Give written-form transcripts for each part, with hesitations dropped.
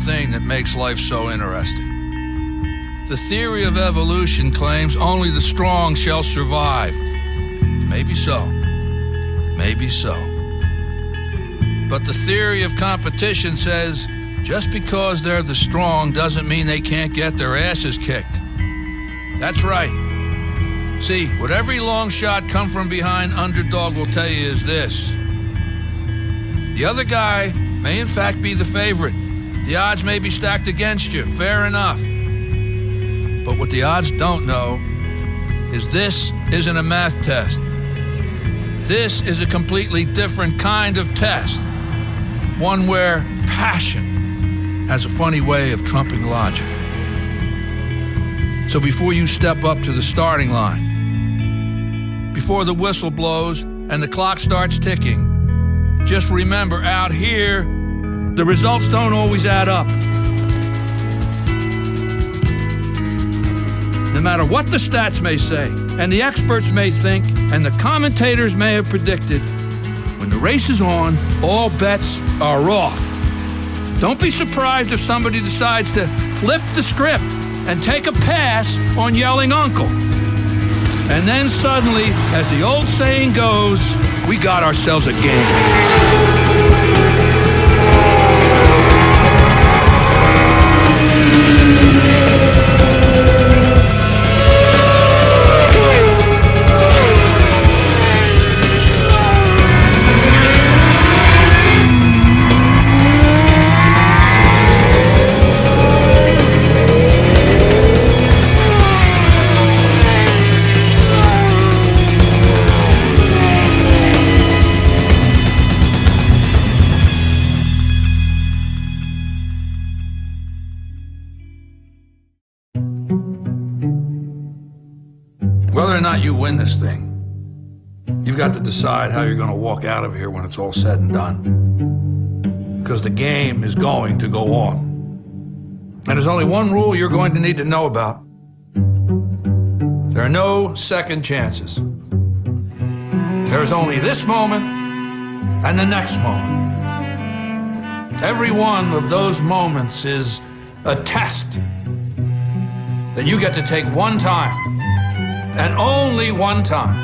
thing that makes life so interesting. The theory of evolution claims only the strong shall survive. Maybe so. Maybe so. But the theory of competition says just because they're the strong doesn't mean they can't get their asses kicked. That's right. See, what every long shot come from behind underdog will tell you is this. The other guy may in fact be the favorite. The odds may be stacked against you, fair enough. But what the odds don't know is this isn't a math test. This is a completely different kind of test. One where passion has a funny way of trumping logic. So before you step up to the starting line, before the whistle blows and the clock starts ticking, just remember, out here, the results don't always add up. No matter what the stats may say, and the experts may think, and the commentators may have predicted, when the race is on, all bets are off. Don't be surprised if somebody decides to flip the script and take a pass on yelling uncle. And then suddenly, as the old saying goes, we got ourselves a game. Whether or not you win this thing, you've got to decide how you're going to walk out of here when it's all said and done. Because the game is going to go on. And there's only one rule you're going to need to know about. There are no second chances. There is only this moment and the next moment. Every one of those moments is a test that you get to take one time. And only one time.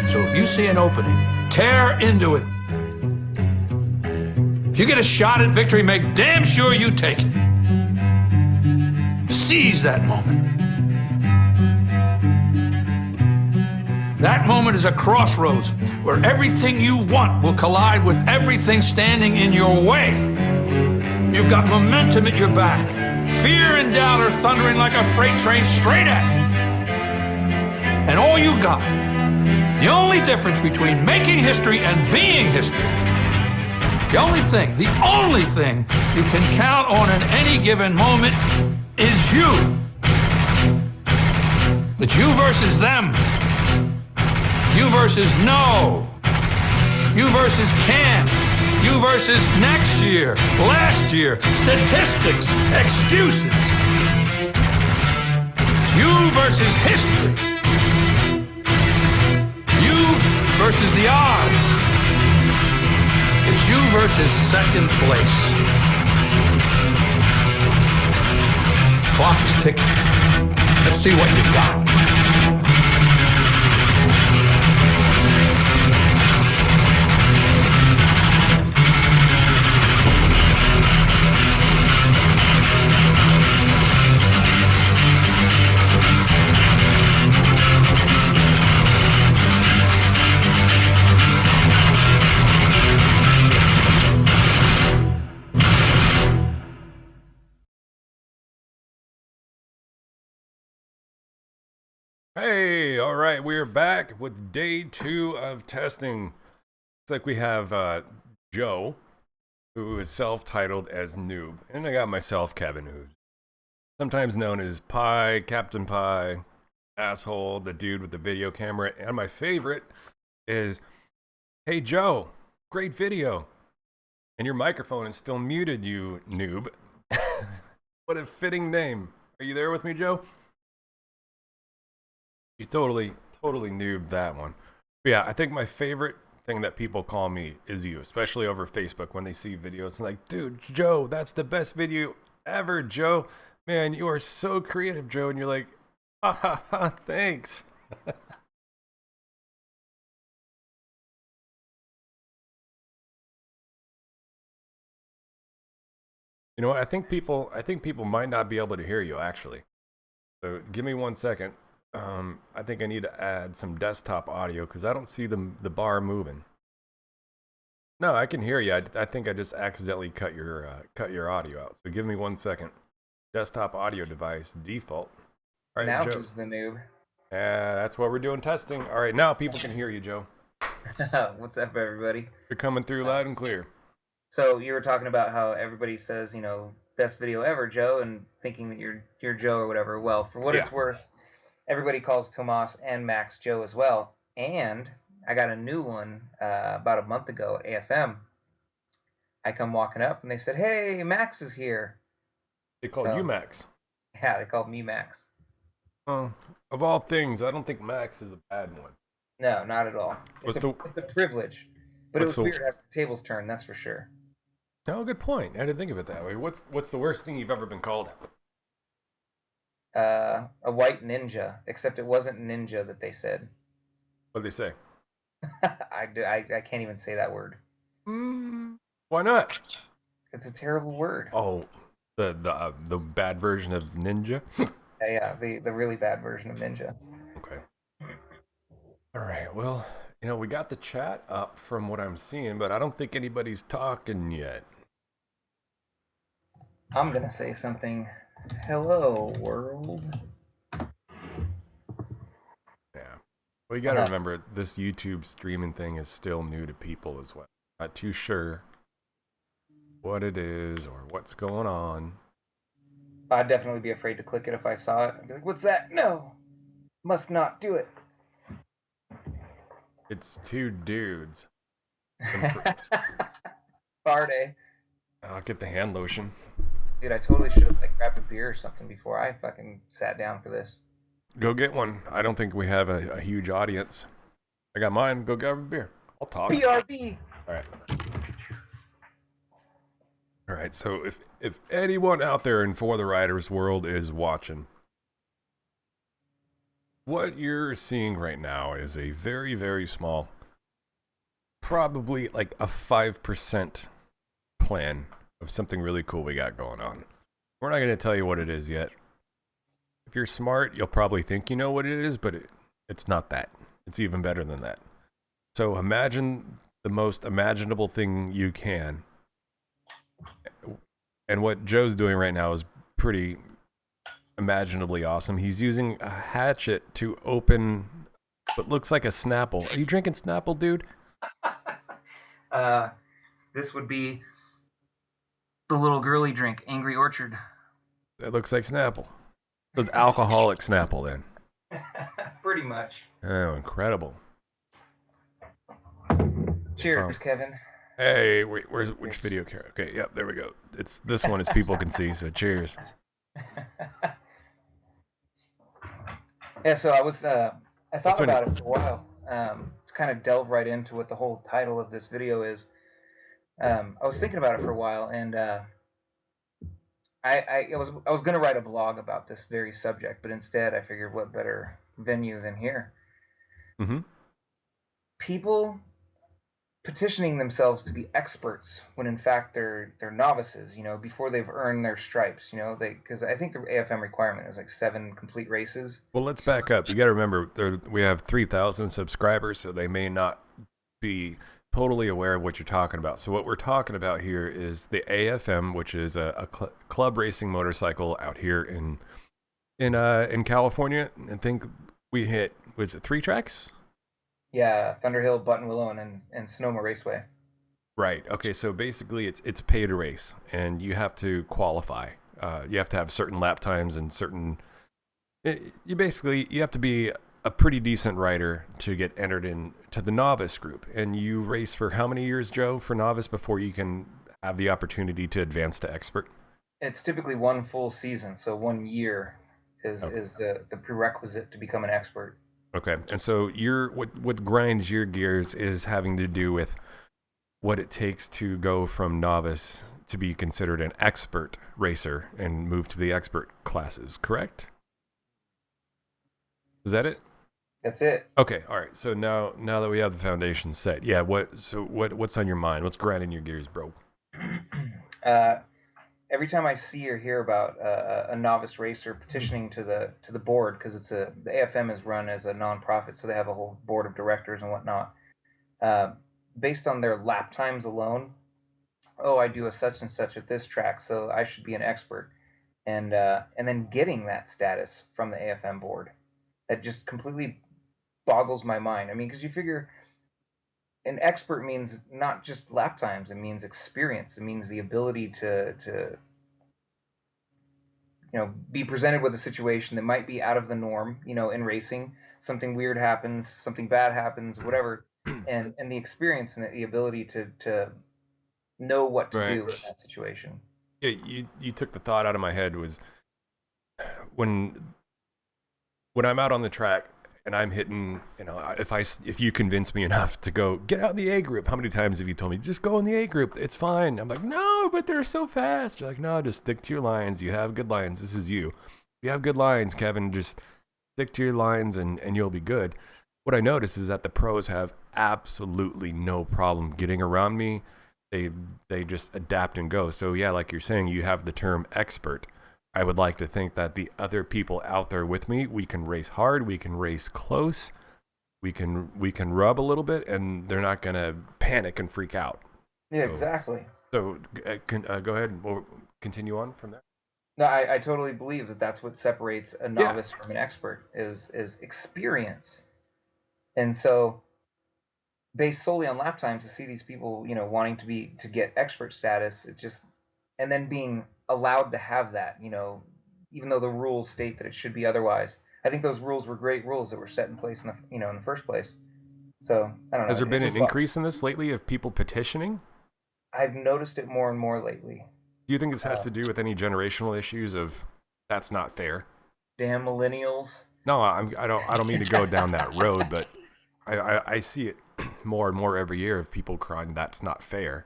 So if you see an opening, tear into it. If you get a shot at victory, make damn sure you take it. Seize that moment. That moment is a crossroads where everything you want will collide with everything standing in your way. You've got momentum at your back. Fear and doubt are thundering like a freight train straight at you. And all you got, the only difference between making history and being history, the only thing you can count on in any given moment is you. It's you versus them. You versus no. You versus can't. You versus next year, last year, statistics, excuses. It's you versus history. You versus the odds. It's you versus second place. Clock is ticking. Let's see what you've got. Hey, all right, we're back with day 2 of testing. Looks like we have Joe, who is self-titled as Noob, and I got myself, Kevin, who's sometimes known as Pie, Captain Pie, Asshole, the dude with the video camera, and my favorite is, hey Joe, great video, and your microphone is still muted, you noob. What a fitting name. Are you there with me, Joe? You totally noobed that one. But yeah, I think my favorite thing that people call me is you, especially over Facebook when they see videos. Like, dude, Joe, that's the best video ever, Joe. Man, you are so creative, Joe. And you're like, thanks. You know what? I think people might not be able to hear you actually. So give me 1 second. I think I need to add some desktop audio because I don't see the bar moving. No, I can hear you. I think I just accidentally cut your audio out. So give me 1 second. Desktop audio device default. All right, Now Joe. who's the noob? Yeah, that's what we're doing testing. All right, now people can hear you, Joe. What's up, everybody? You're coming through loud and clear. So you were talking about how everybody says, best video ever, Joe, and thinking that you're Joe or whatever. Well, for what it's worth, everybody calls Tomas and Max Joe as well. And I got a new one about a month ago at AFM. I come walking up and they said, "Hey, Max is here." They called you Max. Yeah, they called me Max. Of all things, I don't think Max is a bad one. No, not at all. It's a privilege. But it was weird having the tables turned, that's for sure. Oh, good point. I didn't think of it that way. What's the worst thing you've ever been called? A white ninja, except it wasn't ninja that they said. What did they say? I can't even say that word. Why not? It's a terrible word. Oh, the bad version of ninja? Yeah, the really bad version of ninja. Okay. All right, well, we got the chat up from what I'm seeing, but I don't think anybody's talking yet. I'm going to say something. Hello, world. Yeah. Well, you got to remember, this YouTube streaming thing is still new to people as well. Not too sure what it is or what's going on. I'd definitely be afraid to click it if I saw it. I'd be like, what's that? No. Must not do it. It's two dudes. Barday. I'll get the hand lotion. Dude, I totally should have grabbed a beer or something before I fucking sat down for this. Go get one. I don't think we have a huge audience. I got mine. Go grab a beer. I'll talk. BRB. All right. All right. So if anyone out there in For the Writers world is watching, what you're seeing right now is a very, very small, probably like a 5% plan of something really cool we got going on. We're not going to tell you what it is yet. If you're smart, you'll probably think you know what it is, but it's not that. It's even better than that. So imagine the most imaginable thing you can. And what Joe's doing right now is pretty imaginably awesome. He's using a hatchet to open what looks like a Snapple. Are you drinking Snapple, dude? This would be the little girly drink, Angry Orchard. That looks like Snapple. So it's alcoholic Snapple then. Pretty much. Oh, incredible. Cheers, Kevin. Hey, which video camera? Okay, yep, there we go. It's this one as people can see, so cheers. Yeah, so I thought about it for a while to kind of delve right into what the whole title of this video is. I was thinking about it for a while, and I was going to write a blog about this very subject, but instead I figured what better venue than here. Mm-hmm. People petitioning themselves to be experts when in fact they're novices, before they've earned their stripes, because I think the AFM requirement is like 7 complete races. Well, let's back up. You got to remember, we have 3,000 subscribers, so they may not be totally aware of what you're talking about. So what we're talking about here is the AFM, which is a club racing motorcycle out here in California. I think we hit, was it 3 tracks? Yeah, Thunderhill, Buttonwillow, and Sonoma Raceway. Right. Okay. So basically, it's pay to race, and you have to qualify. You have to have certain lap times and certain. You have to be a pretty decent rider to get entered into the novice group. And you race for how many years, Joe, for novice before you can have the opportunity to advance to expert? It's typically 1 full season, so 1 year is the prerequisite to become an expert. Okay. And so what grinds your gears is having to do with what it takes to go from novice to be considered an expert racer and move to the expert classes, correct? Is that it? That's it. Okay, all right. So now that we have the foundation set, yeah. What's on your mind? What's grinding your gears, bro? uh, every time I see or hear about a novice racer petitioning to the board, because the AFM is run as a nonprofit, so they have a whole board of directors and whatnot. Uh, Based on their lap times alone, oh, I do a such and such at this track, so I should be an expert, and then getting that status from the AFM board, that just completely boggles my mind. I mean, because you figure an expert means not just lap times; it means experience. It means the ability to be presented with a situation that might be out of the norm, in racing. Something weird happens, something bad happens, whatever, and the experience and the ability to know what to Right. do in that situation. Yeah, you took the thought out of my head. Was when I'm out on the track and I'm hitting, if you convince me enough to go get out in the A group, how many times have you told me just go in the A group? It's fine. I'm like, no, but they're so fast. You're like, no, just stick to your lines. You have good lines. This is you. You have good lines, Kevin. Just stick to your lines and you'll be good. What I notice is that the pros have absolutely no problem getting around me. They just adapt and go. So yeah, like you're saying, you have the term expert. I would like to think that the other people out there with me, we can race hard, we can race close, we can rub a little bit, and they're not gonna panic and freak out. Yeah, exactly. So go ahead and we'll continue on from there. No, I totally believe that that's what separates a Yeah. novice from an expert is experience. And so, based solely on lap times, to see these people, wanting to get expert status, it just, and then being allowed to have that, even though the rules state that it should be otherwise. I think those rules were great rules that were set in place in the first place. So I don't know. Has there been It's an just increase in this lately of people petitioning? I've noticed it more and more lately. Do you think this has to do with any generational issues of that's not fair? Damn millennials. No, I don't mean to go down that road, but I see it more and more every year of people crying that's not fair.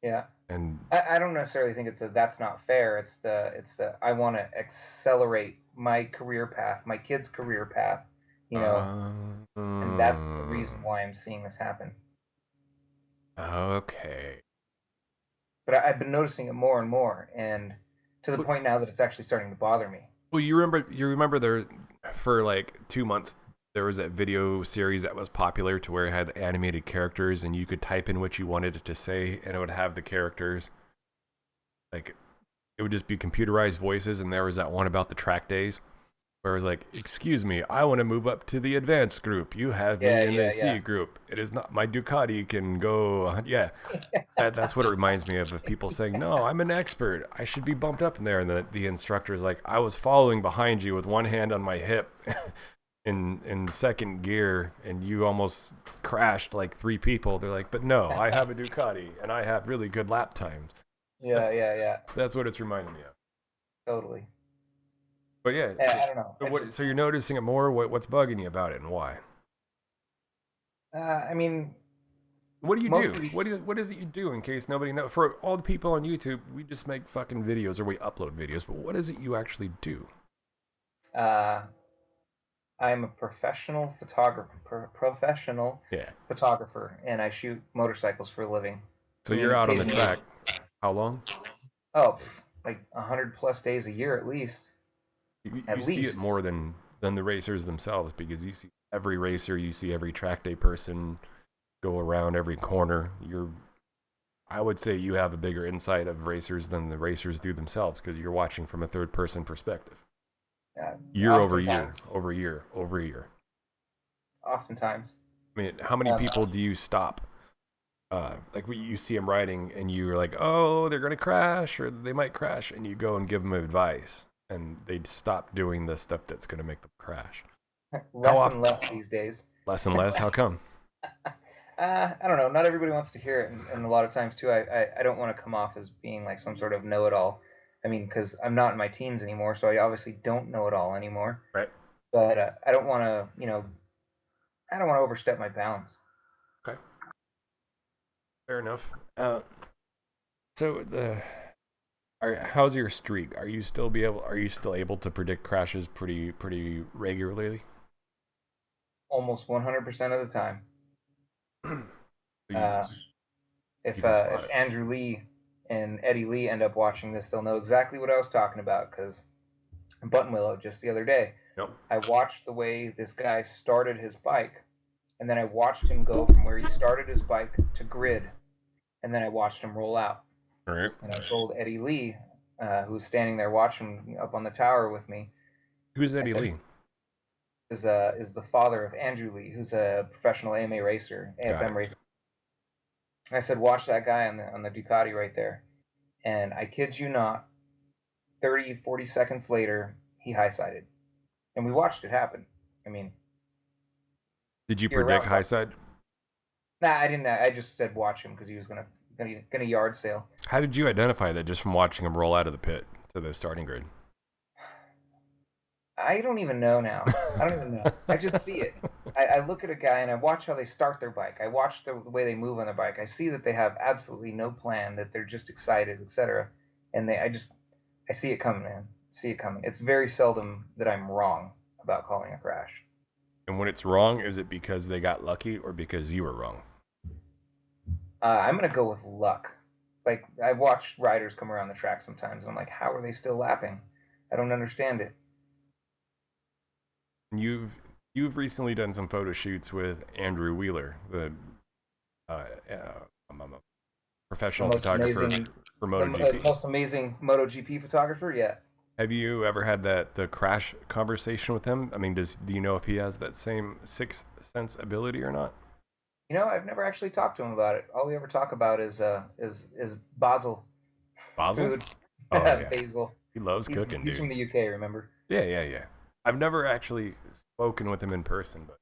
Yeah. And I don't necessarily think that's not fair. It's the I want to accelerate my career path, my kid's career path, and that's the reason why I'm seeing this happen. Okay. But I've been noticing it more and more, and to the But, point now that it's actually starting to bother me. well, you remember there for like 2 months there was that video series that was popular to where it had animated characters and you could type in what you wanted it to say and it would have the characters like it would just be computerized voices and there was that one about the track days where it was like, excuse me, I want to move up to the advanced group. You have me in the C group. It is not my Ducati can go. Yeah, that's what it reminds me of people saying, no, I'm an expert. I should be bumped up in there. And the instructor is like, I was following behind you with one hand on my hip in second gear and you almost crashed like 3 people. They're like, but no, I have a Ducati and I have really good lap times. Yeah. That's what it's reminding me of. Totally. But yeah, I don't know. so you're noticing it more. What's bugging you about it, and why? I mean, What do you mostly, do? What is it you do in case nobody knows? For all the people on YouTube, we just make fucking videos or we upload videos. But what is it you actually do? I'm a professional photographer. Yeah. Photographer, and I shoot motorcycles for a living. So I mean, you're out on the occasionally, track. How long? oh, like 100+ days a year at least. You see it more than the racers themselves because you see every racer, you see every track day person go around every corner. I would say you have a bigger insight of racers than the racers do themselves because you're watching from a third person perspective. Year over year, over year, over year. Oftentimes. I mean, how many people do you stop? Like you see them riding and you're like, oh, they're going to crash or they might crash. And you go and give them advice and they'd stop doing the stuff that's going to make them crash. Less and less these days. Less and less? How come? I don't know. Not everybody wants to hear it. And a lot of times, too, I don't want to come off as being like some sort of know-it-all. I mean, because I'm not in my teens anymore, so I obviously don't know it all anymore. Right. But I don't want to, I don't want to overstep my bounds. Okay, fair enough. So how's your streak? Are you still able to predict crashes pretty regularly? Almost 100% of the time. So you, Uh, you if can if spot it. Andrew Lee and Eddie Lee end up watching this, they'll know exactly what I was talking about. Because Button Willow just the other day, Yep. I watched the way this guy started his bike, and then I watched him go from where he started his bike to grid, and then I watched him roll out. All right. And I told Eddie Lee, who was standing there watching up on the tower with me, Who's I Eddie said, Lee? is the father of Andrew Lee, who's a professional AMA racer, Got AFM it. racer. I said, watch that guy on the Ducati right there. And I kid you not, 30, 40 seconds later, he high sided. And we watched it happen. I mean, Did you you're predict around. high side? Nah, I didn't. I just said watch him because he was gonna yard sale. How did you identify that just from watching him roll out of the pit to the starting grid? I don't even know now. I don't even know. I just see it. I look at a guy and I watch how they start their bike. I watch the way they move on their bike. I see that they have absolutely no plan, that they're just excited, etc. And I see it coming, man. See it coming. It's very seldom that I'm wrong about calling a crash. And when it's wrong, is it because they got lucky or because you were wrong? I'm gonna go with luck. Like I've watched riders come around the track sometimes, and I'm like, how are they still lapping? I don't understand it. And you've recently done some photo shoots with Andrew Wheeler, the uh, The professional most photographer amazing, for the MotoGP. most amazing MotoGP photographer yet. Have you ever had the crash conversation with him? I mean, do you know if he has that same sixth sense ability or not? You know, I've never actually talked to him about it. All we ever talk about is Basel Basil? food. Oh yeah, Basil. he loves He's cooking, he's dude. from the UK, remember? Yeah. I've never actually spoken with him in person, but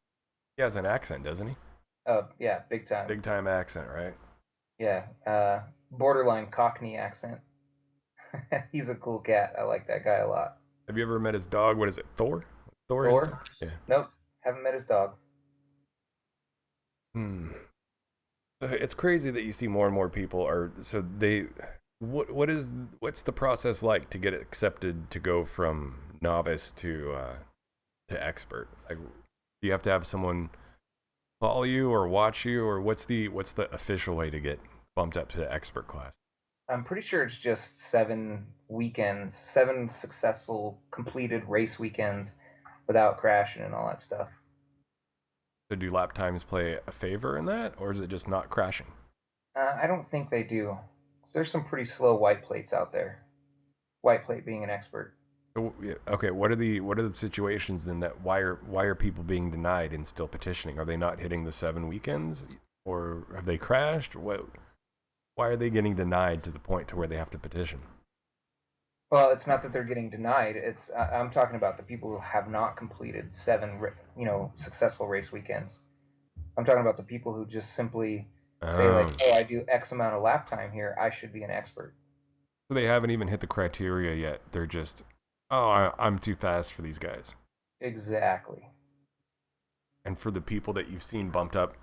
he has an accent, doesn't he? Oh yeah, big time. Big time accent, right? Yeah, borderline Cockney accent. He's a cool cat. I like that guy a lot. Have you ever met his dog? What is it, Thor? Thor is. Thor? Yeah. Nope, haven't met his dog. Hmm. It's crazy that you see more and more people are so they. What's the process like to get accepted to go from novice to expert? Like, do you have to have someone follow you or watch you, or what's the official way to get bumped up to expert class? I'm pretty sure it's just 7 weekends, 7 successful completed race weekends without crashing and all that stuff. So do lap times play a favor in that, or is it just not crashing? I don't think they do. 'Cause there's some pretty slow white plates out there. White plate being an expert. So, yeah, okay, what are the situations then that why are people being denied and still petitioning? Are they not hitting the 7 weekends, or have they crashed? Why are they getting denied to the point to where they have to petition? Well, it's not that they're getting denied. I'm talking about the people who have not completed 7 successful race weekends. I'm talking about the people who just simply say like, Um, oh, I do X amount of lap time here. I should be an expert. so they haven't even hit the criteria yet. They're just, oh, I'm too fast for these guys. Exactly. And for the people that you've seen bumped up,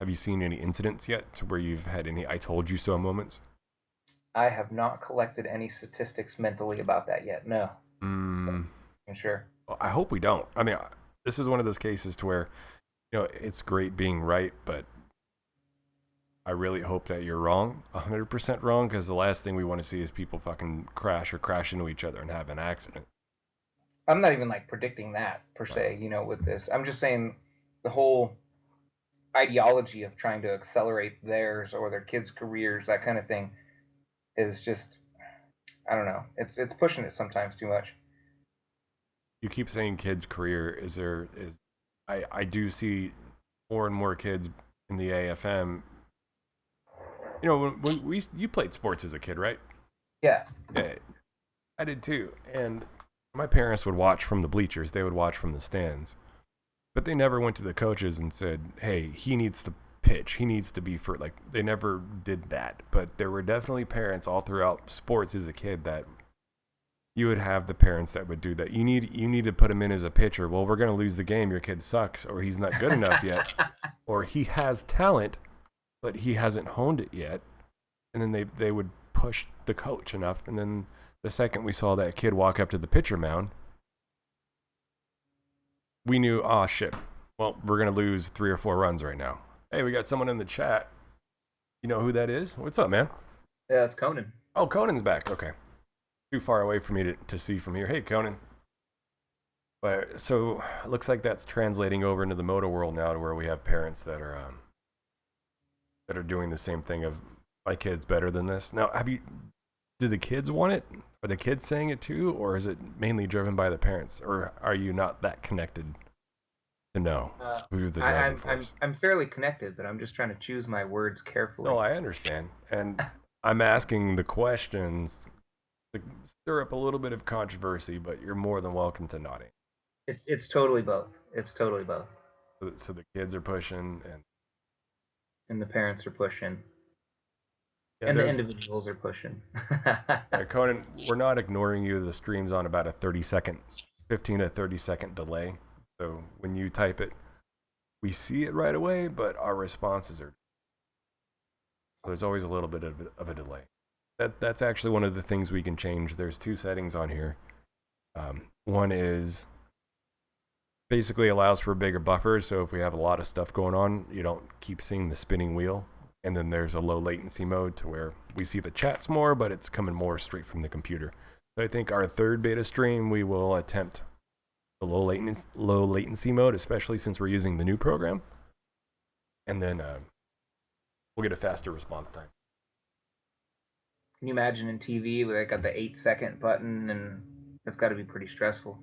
have you seen any incidents yet to where you've had any "I told you so" moments? I have not collected any statistics mentally about that yet. No. So Mm, I'm sure. I hope we don't. I mean, this is one of those cases to where it's great being right, but I really hope that you're wrong, 100% wrong, because the last thing we want to see is people fucking crash into each other and have an accident. I'm not even like predicting that per Right. se, with this. I'm just saying the whole ideology of trying to accelerate theirs or their kids' careers, that kind of thing, is just I don't know. It's pushing it sometimes too much. You keep saying kids' career. I do see more and more kids in the AFM. When you played sports as a kid, right? Yeah. Yeah, I did too. And my parents would watch from the bleachers. They would watch from the stands. But they never went to the coaches and said, "Hey, he needs to pitch. He needs to be for like." They never did that. But there were definitely parents all throughout sports as a kid that you would have the parents that would do that. You need to put him in as a pitcher. Well, we're going to lose the game. Your kid sucks, or he's not good enough yet, or he has talent, but he hasn't honed it yet. And then they would push the coach enough. And then the second we saw that kid walk up to the pitcher mound, we knew, oh shit, well, we're going to lose 3 or 4 runs right now. Hey, we got someone in the chat. You know who that is? What's up, man? Yeah, it's Conan. Oh, Conan's back. Okay. Too far away for me to see from here. Hey, Conan. But so it looks like that's translating over into the moto world now, to where we have parents that are doing the same thing of, my kid's better than this. Now, do the kids want it? Are the kids saying it too, or is it mainly driven by the parents, or are you not that connected to know who's the driving force? I'm fairly connected, but I'm just trying to choose my words carefully. No, I understand, and I'm asking the questions to stir up a little bit of controversy, but you're more than welcome to nodding. It's totally both. It's totally both. So the kids are pushing, and the parents are pushing. Yeah, and the individuals are pushing. Yeah, Conan, we're not ignoring you. The stream's on about a 15 to 30 second delay. So when you type it, we see it right away, but our responses are. There's always a little bit of a delay. That's actually one of the things we can change. There's 2 settings on here. One is basically allows for a bigger buffer. So if we have a lot of stuff going on, you don't keep seeing the spinning wheel. And then there's a low latency mode to where we see the chats more, but it's coming more straight from the computer. So I think our 3rd beta stream, we will attempt the low latency mode, especially since we're using the new program. And then we'll get a faster response time. Can you imagine in TV where they got the 8-second button, and that's got to be pretty stressful?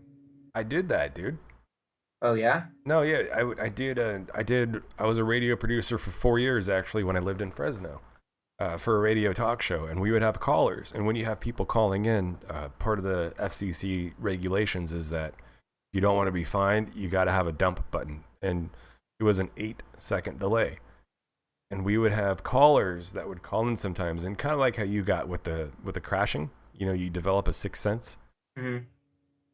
I did that, dude. Oh yeah? No, yeah, I did. I was a radio producer for 4 years actually when I lived in Fresno, for a radio talk show, and we would have callers. And when you have people calling in, part of the FCC regulations is that if you don't want to be fined, you got to have a dump button, and it was an 8-second delay. And we would have callers that would call in sometimes, and kind of like how you got with the crashing. You know, you develop a 6th sense. Mm-hmm.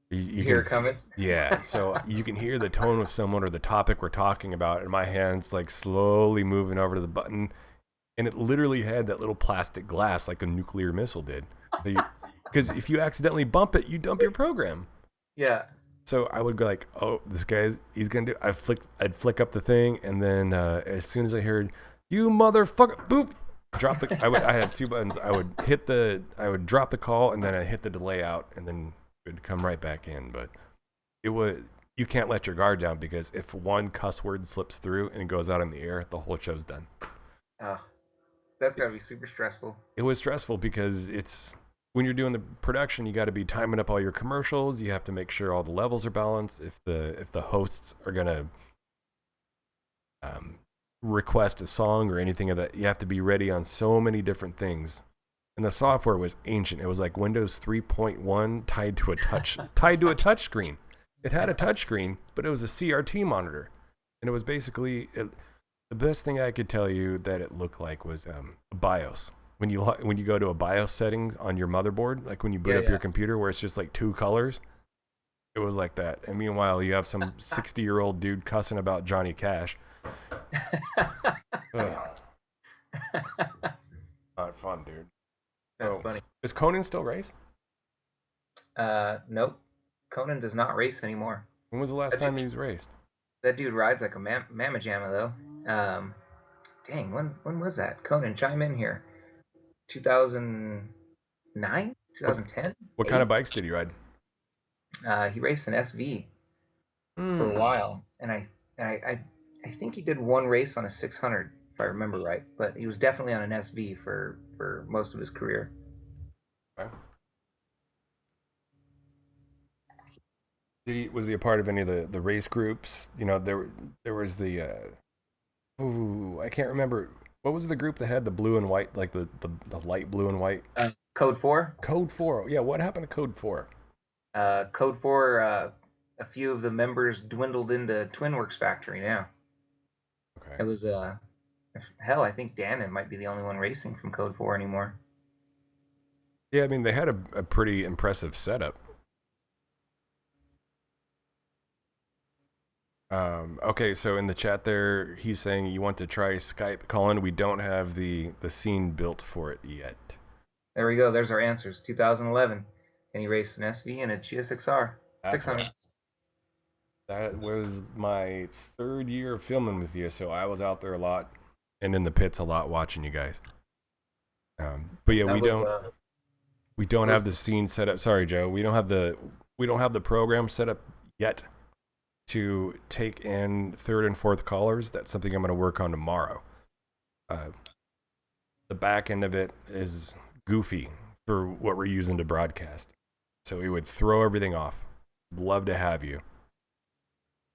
You hear it coming? Yeah, so you can hear the tone of someone or the topic we're talking about, and my hand's like slowly moving over to the button, and it literally had that little plastic glass like a nuclear missile did. Because if you accidentally bump it, you dump your program. Yeah. So I would go like, oh, this guy's, he's going to do, I'd flick up the thing, and then as soon as I heard, you motherfucker, boop, drop the, I had 2 buttons. I would drop the call, and then I hit the delay out, and then would come right back in. But you can't let your guard down, because if one cuss word slips through and goes out in the air, the whole show's done. Oh, that's gotta be super stressful. It was stressful because it's, when you're doing the production, you got to be timing up all your commercials. You have to make sure all the levels are balanced. If the hosts are gonna request a song or anything of that, you have to be ready on so many different things. And the software was ancient. It was like Windows 3.1 tied to a touch screen. It had a touch screen, but it was a CRT monitor. And it was basically, the best thing I could tell you that it looked like was a BIOS. When you go to a BIOS setting on your motherboard, like when you boot up your computer where it's just like 2 colors, it was like that. And meanwhile, you have some 60-year-old dude cussing about Johnny Cash. Not fun, dude. That's funny. Does Conan still race? Nope. Conan does not race anymore. When was the last time he was raced? That dude rides like a mamma jamma, though. Dang, when was that? Conan, chime in here. 2009? 2010? What kind of bikes did he ride? He raced an SV for a while, and I think he did one race on a 600, if I remember right. But he was definitely on an SV for most of his career. Okay. Was he a part of any of the race groups? You know, there was the I can't remember, what was the group that had the blue and white, like the light blue and white? Code 4. Code 4. Yeah, what happened to Code 4? Code 4. A few of the members dwindled into Twinworks Factory now. Okay. It was hell, I think Dannon might be the only one racing from Code 4 anymore. Yeah, I mean, they had a pretty impressive setup. Okay, so in the chat there, he's saying you want to try Skype. Colin, we don't have the scene built for it yet. There we go. There's our answers. 2011. And he raced an SV and a Chia 6R. That's 600. right. That was my third year of filming with you, so I was out there a lot and in the pits a lot watching you guys. But yeah, That we don't have was the scene set up. Sorry, Joe. We don't have the program set up yet to take in third and fourth callers. That's something I'm going to work on tomorrow. The back end of it is goofy for what we're using to broadcast, so we would throw everything off. Love to have you.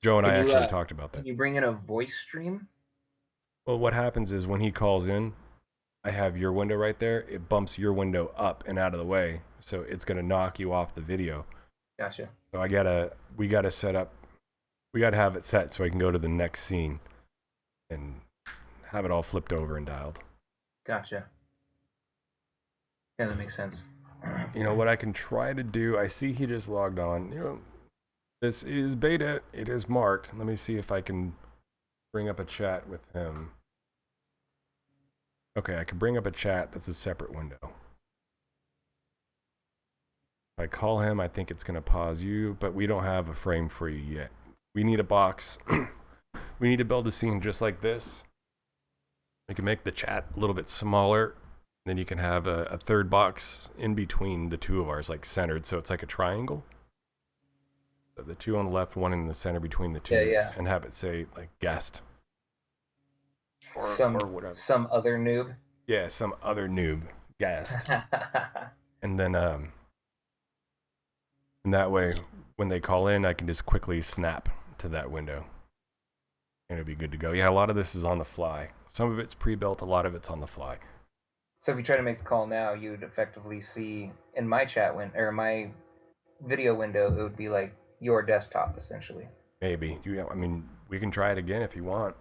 Joe and I actually talked about that. Can you bring in a voice stream? Well, what happens is when he calls in, I have your window right there. It bumps your window up and out of the way, so it's going to knock you off the video. Gotcha. So we gotta set up, we gotta have it set so I can go to the next scene and have it all flipped over and dialed. Gotcha. Yeah, that makes sense. You know what I can try to do? I see he just logged on. You know, this is beta. It is marked. Let me see if I can bring up a chat with him. Okay, I can bring up a chat. That's a separate window. If I call him, I think it's going to pause you, but we don't have a frame for you yet. We need a box. We need to build a scene just like this. We can make the chat a little bit smaller. Then you can have a third box in between the two of ours, like centered, so it's like a triangle. So the two on the left, one in the center between the two, Yeah. and have it say like guest. Or whatever. Some other noob. Yeah, some other noob guest. And then and that way when they call in, I can just quickly snap to that window. And it'll be good to go. Yeah, a lot of this is on the fly. Some of it's pre-built, a lot of it's on the fly. So if you try to make the call now, you would effectively see in my chat or my video window, it would be like your desktop essentially. Maybe. I mean, we can try it again if you want.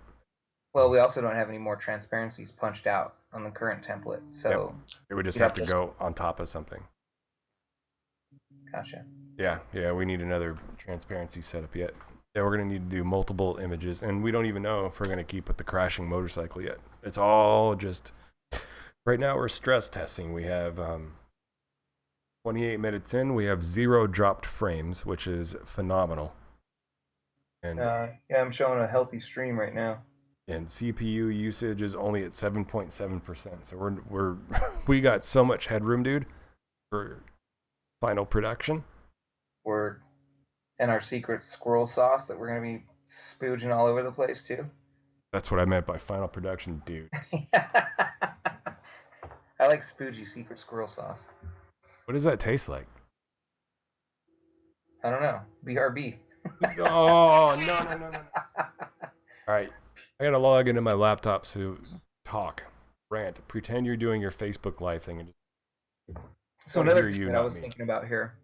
Well, we also don't have any more transparencies punched out on the current template, so it would just have to go on top of something. Gotcha. Yeah, we need another transparency setup yet. Yeah, we're gonna need to do multiple images, and we don't even know if we're gonna keep with the crashing motorcycle yet. It's all just right now. We're stress testing. We have 28 minutes in. We have 0 dropped frames, which is phenomenal. And yeah, I'm showing a healthy stream right now. And CPU usage is only at 7.7%. So we got so much headroom, dude, for final production. Word. And our secret squirrel sauce that we're gonna be spooging all over the place too. That's what I meant by final production, dude. I like spoogy secret squirrel sauce. What does that taste like? I don't know. BRB. Oh, no. All right. I gotta log into my laptop to talk, rant, pretend you're doing your Facebook Live thing, and just So another thing that I was thinking about here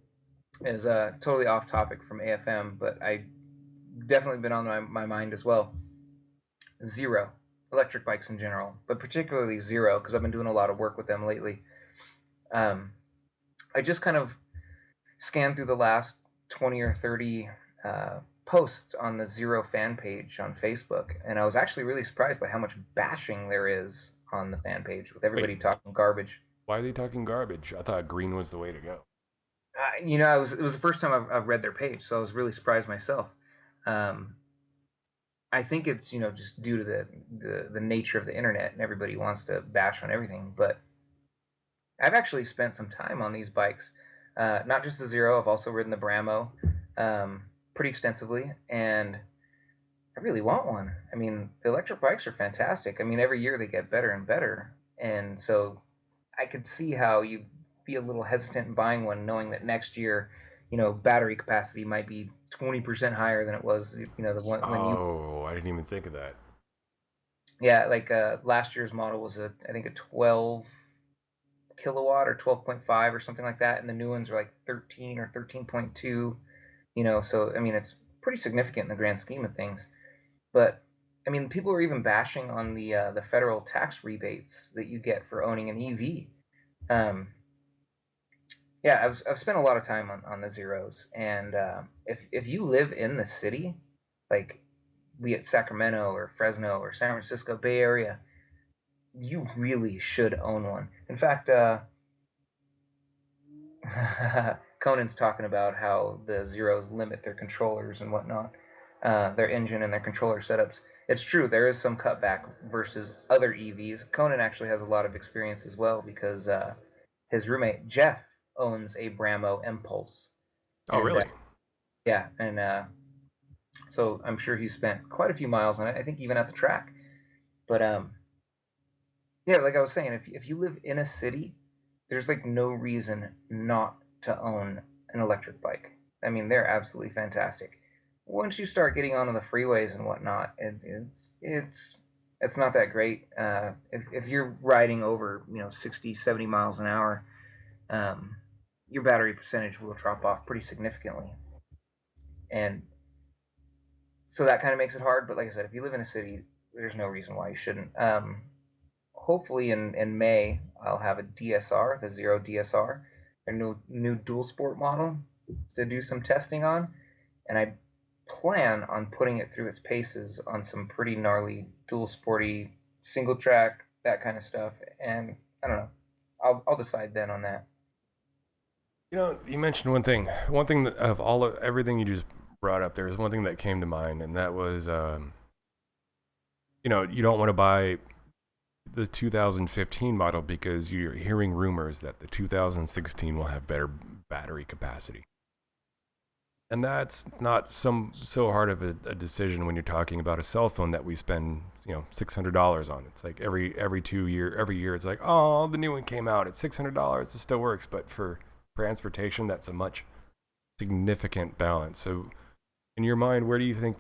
is totally off topic from AFM, but I definitely been on my mind as well. Zero electric bikes in general, but particularly Zero because I've been doing a lot of work with them lately. I just kind of scanned through the last 20 or 30 posts on the Zero fan page on Facebook, and I was actually really surprised by how much bashing there is on the fan page with everybody talking garbage. Why are they talking garbage? I thought green was the way to go. You know, it was the first time I've read their page, so I was really surprised myself. I think it's, you know, just due to the nature of the internet and everybody wants to bash on everything. But I've actually spent some time on these bikes, not just the Zero. I've also ridden the Bramo pretty extensively, and I really want one. I mean, the electric bikes are fantastic. I mean, every year they get better and better, and so I could see how you'd be a little hesitant in buying one, knowing that next year, you know, battery capacity might be 20% higher than it was, you know, the one when you. Oh, I didn't even think of that. Yeah, like last year's model was I think a 12 kilowatt or 12.5 or something like that, and the new ones are like 13 or 13.2. You know, so I mean, it's pretty significant in the grand scheme of things. But I mean, people are even bashing on the federal tax rebates that you get for owning an EV. Yeah, I've spent a lot of time on the zeros, and if you live in the city, like be it Sacramento or Fresno or San Francisco Bay Area, you really should own one. In fact, Conan's talking about how the zeros limit their controllers and whatnot, their engine and their controller setups. It's true, there is some cutback versus other EVs. Conan actually has a lot of experience as well because his roommate Jeff owns a Bramo Impulse, Oh, and really? yeah, and so I'm sure he spent quite a few miles on it. I think even at the track. But yeah, like I was saying, if you live in a city, there's like no reason not to own an electric bike. I mean, they're absolutely fantastic. Once you start getting onto the freeways and whatnot, it's not that great. If you're riding over 60, 70 miles an hour, um, your battery percentage will drop off pretty significantly, and so that kind of makes it hard. But like I said, if you live in a city, there's no reason why you shouldn't. Hopefully in May I'll have a DSR, the Zero DSR, a new dual sport model to do some testing on, and I plan on putting it through its paces on some pretty gnarly dual sporty single track, that kind of stuff. And I don't know, I'll decide then on that. You know, you mentioned one thing. One thing that of all of everything you just brought up, there was one thing that came to mind, and that was, you don't want to buy the 2015 model because you're hearing rumors that the 2016 will have better battery capacity. And that's not so hard of a decision when you're talking about a cell phone that we spend $600 on. It's like every year it's like, oh, the new one came out, it's $600, it still works, but for transportation that's a much significant balance. So in your mind, where do you think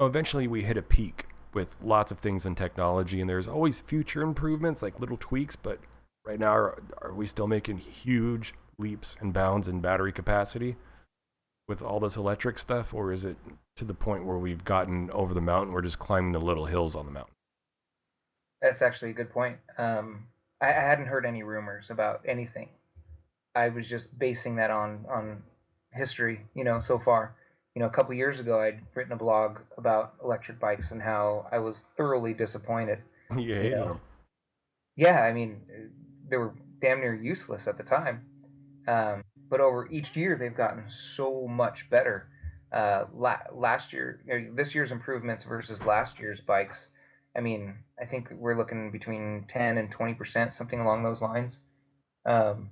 eventually we hit a peak with lots of things in technology, and there's always future improvements like little tweaks, but right now are we still making huge leaps and bounds in battery capacity with all this electric stuff, or is it to the point where we've gotten over the mountain, we're just climbing the little hills on the mountain? That's actually a good point. I hadn't heard any rumors about anything. I was just basing that on history, so far. A couple years ago, I'd written a blog about electric bikes and how I was thoroughly disappointed. You You hated know, them. yeah, I mean, they were damn near useless at the time. But over each year, they've gotten so much better. Last year, this year's improvements versus last year's bikes. I mean, I think we're looking between 10 and 20%, something along those lines. Um,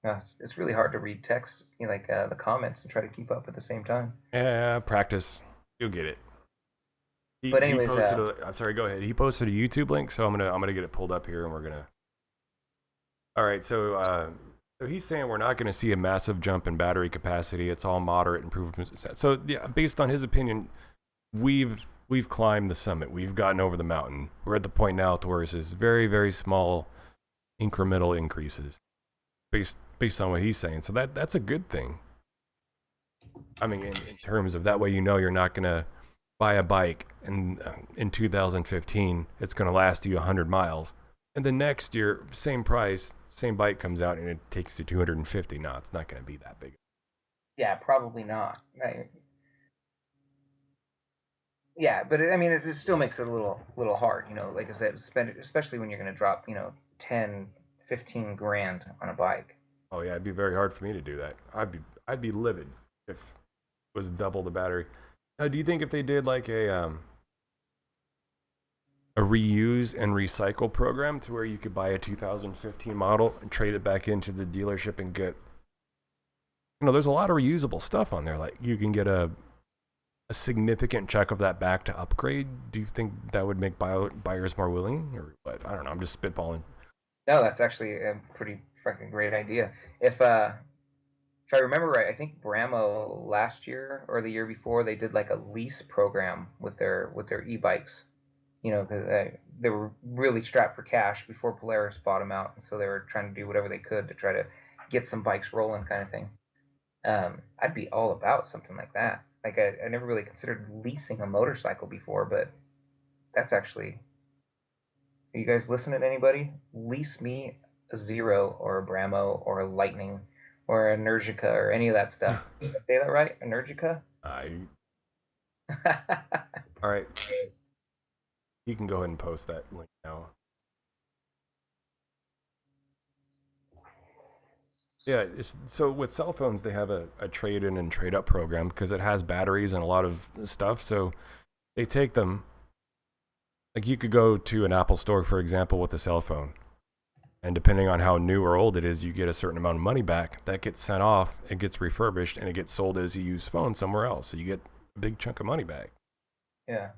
no, it's really hard to read text, like the comments, and try to keep up at the same time. Yeah, practice. You'll get it. But He anyways, posted a. I'm sorry. Go ahead. He posted a YouTube link, so I'm gonna get it pulled up here, and we're gonna. All right. So he's saying we're not gonna see a massive jump in battery capacity. It's all moderate improvements. So yeah, based on his opinion, we've climbed the summit. We've gotten over the mountain. We're at the point now to where it's just very very small incremental increases based on what he's saying. So that's a good thing. I mean, in terms of that way, you're not gonna buy a bike and in 2015 it's gonna last you 100 miles, and the next year same price, same bike comes out and it takes you 250. No, it's not gonna be that big. yeah, probably not. Yeah, but I mean, it still makes it a little hard, like I said, spend especially when you're going to drop, 10, 15 grand on a bike. Oh yeah, it'd be very hard for me to do that. I'd be livid if it was double the battery. Do you think if they did like a reuse and recycle program to where you could buy a 2015 model and trade it back into the dealership and get, there's a lot of reusable stuff on there. Like you can get a significant chunk of that back to upgrade. Do you think that would make buyers more willing, or what? I don't know. I'm just spitballing. No, that's actually a pretty freaking great idea. If I remember right, I think Bramo last year or the year before they did like a lease program with their e-bikes. Because they were really strapped for cash before Polaris bought them out, and so they were trying to do whatever they could to try to get some bikes rolling, kind of thing. I'd be all about something like that. Like I never really considered leasing a motorcycle before, but that's actually. Are you guys listening to anybody? Lease me a Zero or a Bramo or a Lightning or a Energica or any of that stuff. Did I say that right? Energica? All right. You can go ahead and post that link now. Yeah, so with cell phones, they have a trade-in and trade-up program because it has batteries and a lot of stuff. So they take them, like you could go to an Apple store, for example, with a cell phone. And depending on how new or old it is, you get a certain amount of money back. That gets sent off, it gets refurbished, and it gets sold as a used phone somewhere else. So you get a big chunk of money back. Yeah.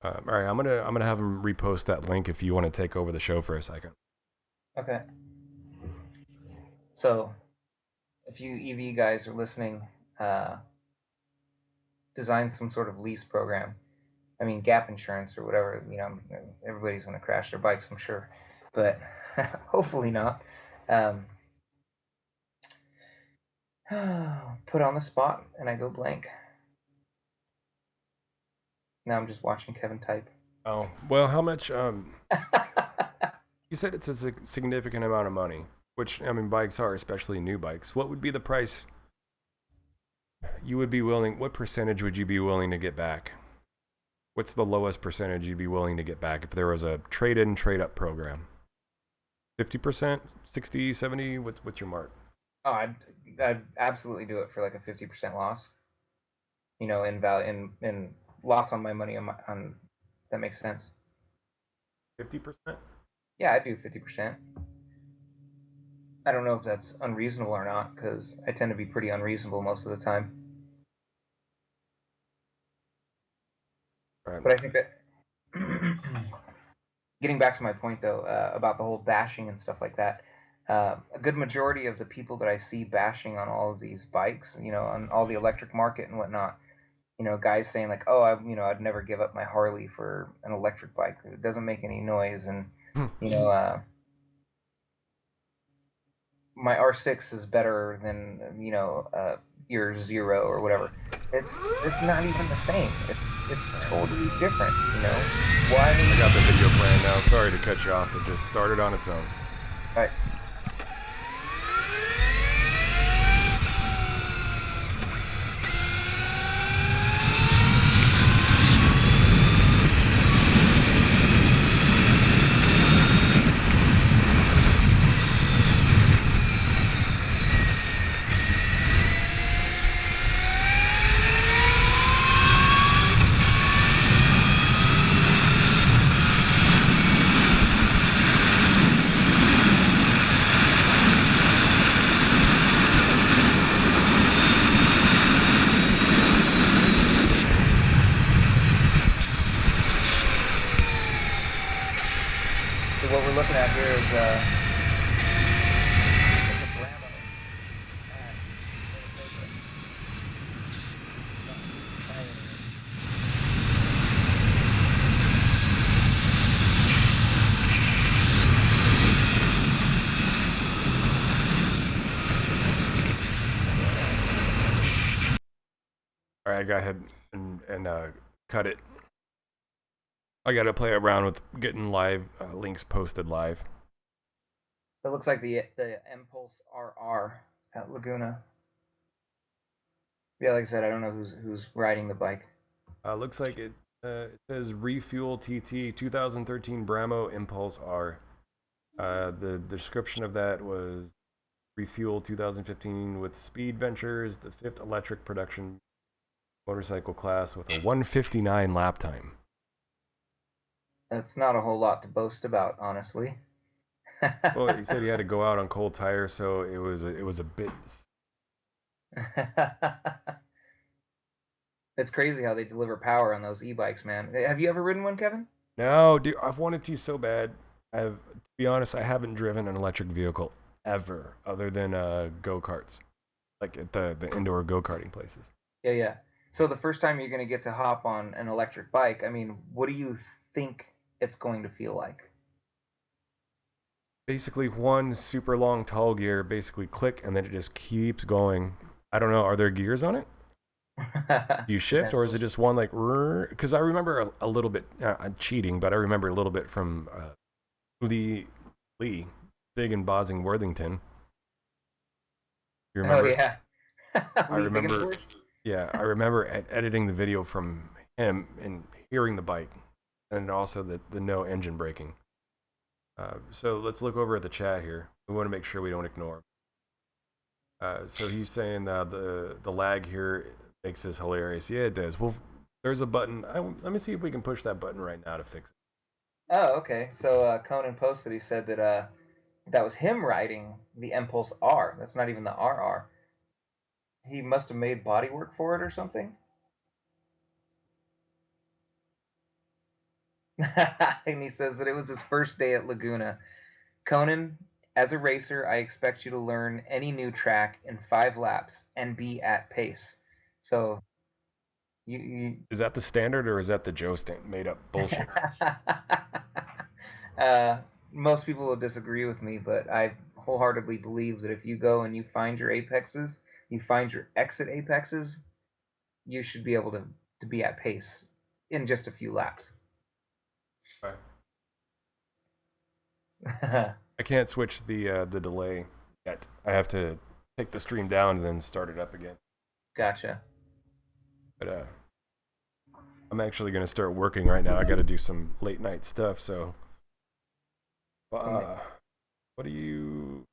All right, I'm gonna have him repost that link if you want to take over the show for a second. Okay. So, if you EV guys are listening, design some sort of lease program. I mean, gap insurance or whatever. Everybody's going to crash their bikes, I'm sure, but hopefully not. Put on the spot, and I go blank. Now I'm just watching Kevin type. Oh, well, how much? You said it's a significant amount of money, which, I mean, bikes are, especially new bikes. What would be the price you would be willing, what percentage would you be willing to get back? What's the lowest percentage you'd be willing to get back if there was a trade-in, trade-up program? 50%, 60, 70, what's your mark? Oh, I'd absolutely do it for like a 50% loss. In value, in loss on my money on that makes sense. 50%? Yeah, I'd do 50%. I don't know if that's unreasonable or not, because I tend to be pretty unreasonable most of the time. Right. But I think that getting back to my point though, about the whole bashing and stuff like that, a good majority of the people that I see bashing on all of these bikes, on all the electric market and whatnot, guys saying like, oh, I'd never give up my Harley for an electric bike. It doesn't make any noise, and my R6 is better than your Zero or whatever. It's not even the same. It's totally different. Why? I got the video playing now. Sorry to cut you off. It just started on its own. All right. What we're looking at here is it's a Bramo. All right, go ahead and cut it. I got to play around with getting live links posted live. It looks like the Impulse RR at Laguna. Yeah, like I said, I don't know who's riding the bike. Looks like it says Refuel TT 2013 Bramo Impulse R. The description of that was Refuel 2015 with Speed Ventures, the 5th electric production motorcycle class with a 159 lap time. That's not a whole lot to boast about, honestly. Well, he said he had to go out on cold tires, so it was a bit. It's crazy how they deliver power on those e-bikes, man. Have you ever ridden one, Kevin? No, dude, I've wanted to so bad. To be honest, I haven't driven an electric vehicle ever, other than go-karts, like at the indoor go-karting places. Yeah. So the first time you're going to get to hop on an electric bike, I mean, what do you think it's going to feel like? Basically, one super long tall gear, basically click, and then it just keeps going. I don't know. Are there gears on it? Do you shift, or is it just one like? Because I remember a little bit. I'm cheating, but I remember a little bit from Lee big in Bosing Worthington. You Oh remember? yeah. I Lee remember. Biggenforth? Yeah, I remember editing the video from him and hearing the bike, and also the no engine braking. So let's look over at the chat here. We want to make sure we don't ignore. So he's saying the lag here makes this hilarious. Yeah, it does. Well, there's a button. Let me see if we can push that button right now to fix it. Oh, okay. So Conan posted. He said that that was him riding the Impulse R. That's not even the RR. He must have made bodywork for it or something. And he says that it was his first day at Laguna. Conan, as a racer, I expect you to learn any new track in 5 laps and be at pace. So you Is that the standard or is that the Joe made up bullshit? uh, most people will disagree with me, but I wholeheartedly believe that if you go and you find your apexes, you find your exit apexes, you should be able to be at pace in just a few laps. Right. I can't switch the delay yet. I have to take the stream down and then start it up again. Gotcha. But I'm actually gonna start working right now. I got to do some late night stuff. So, what do you?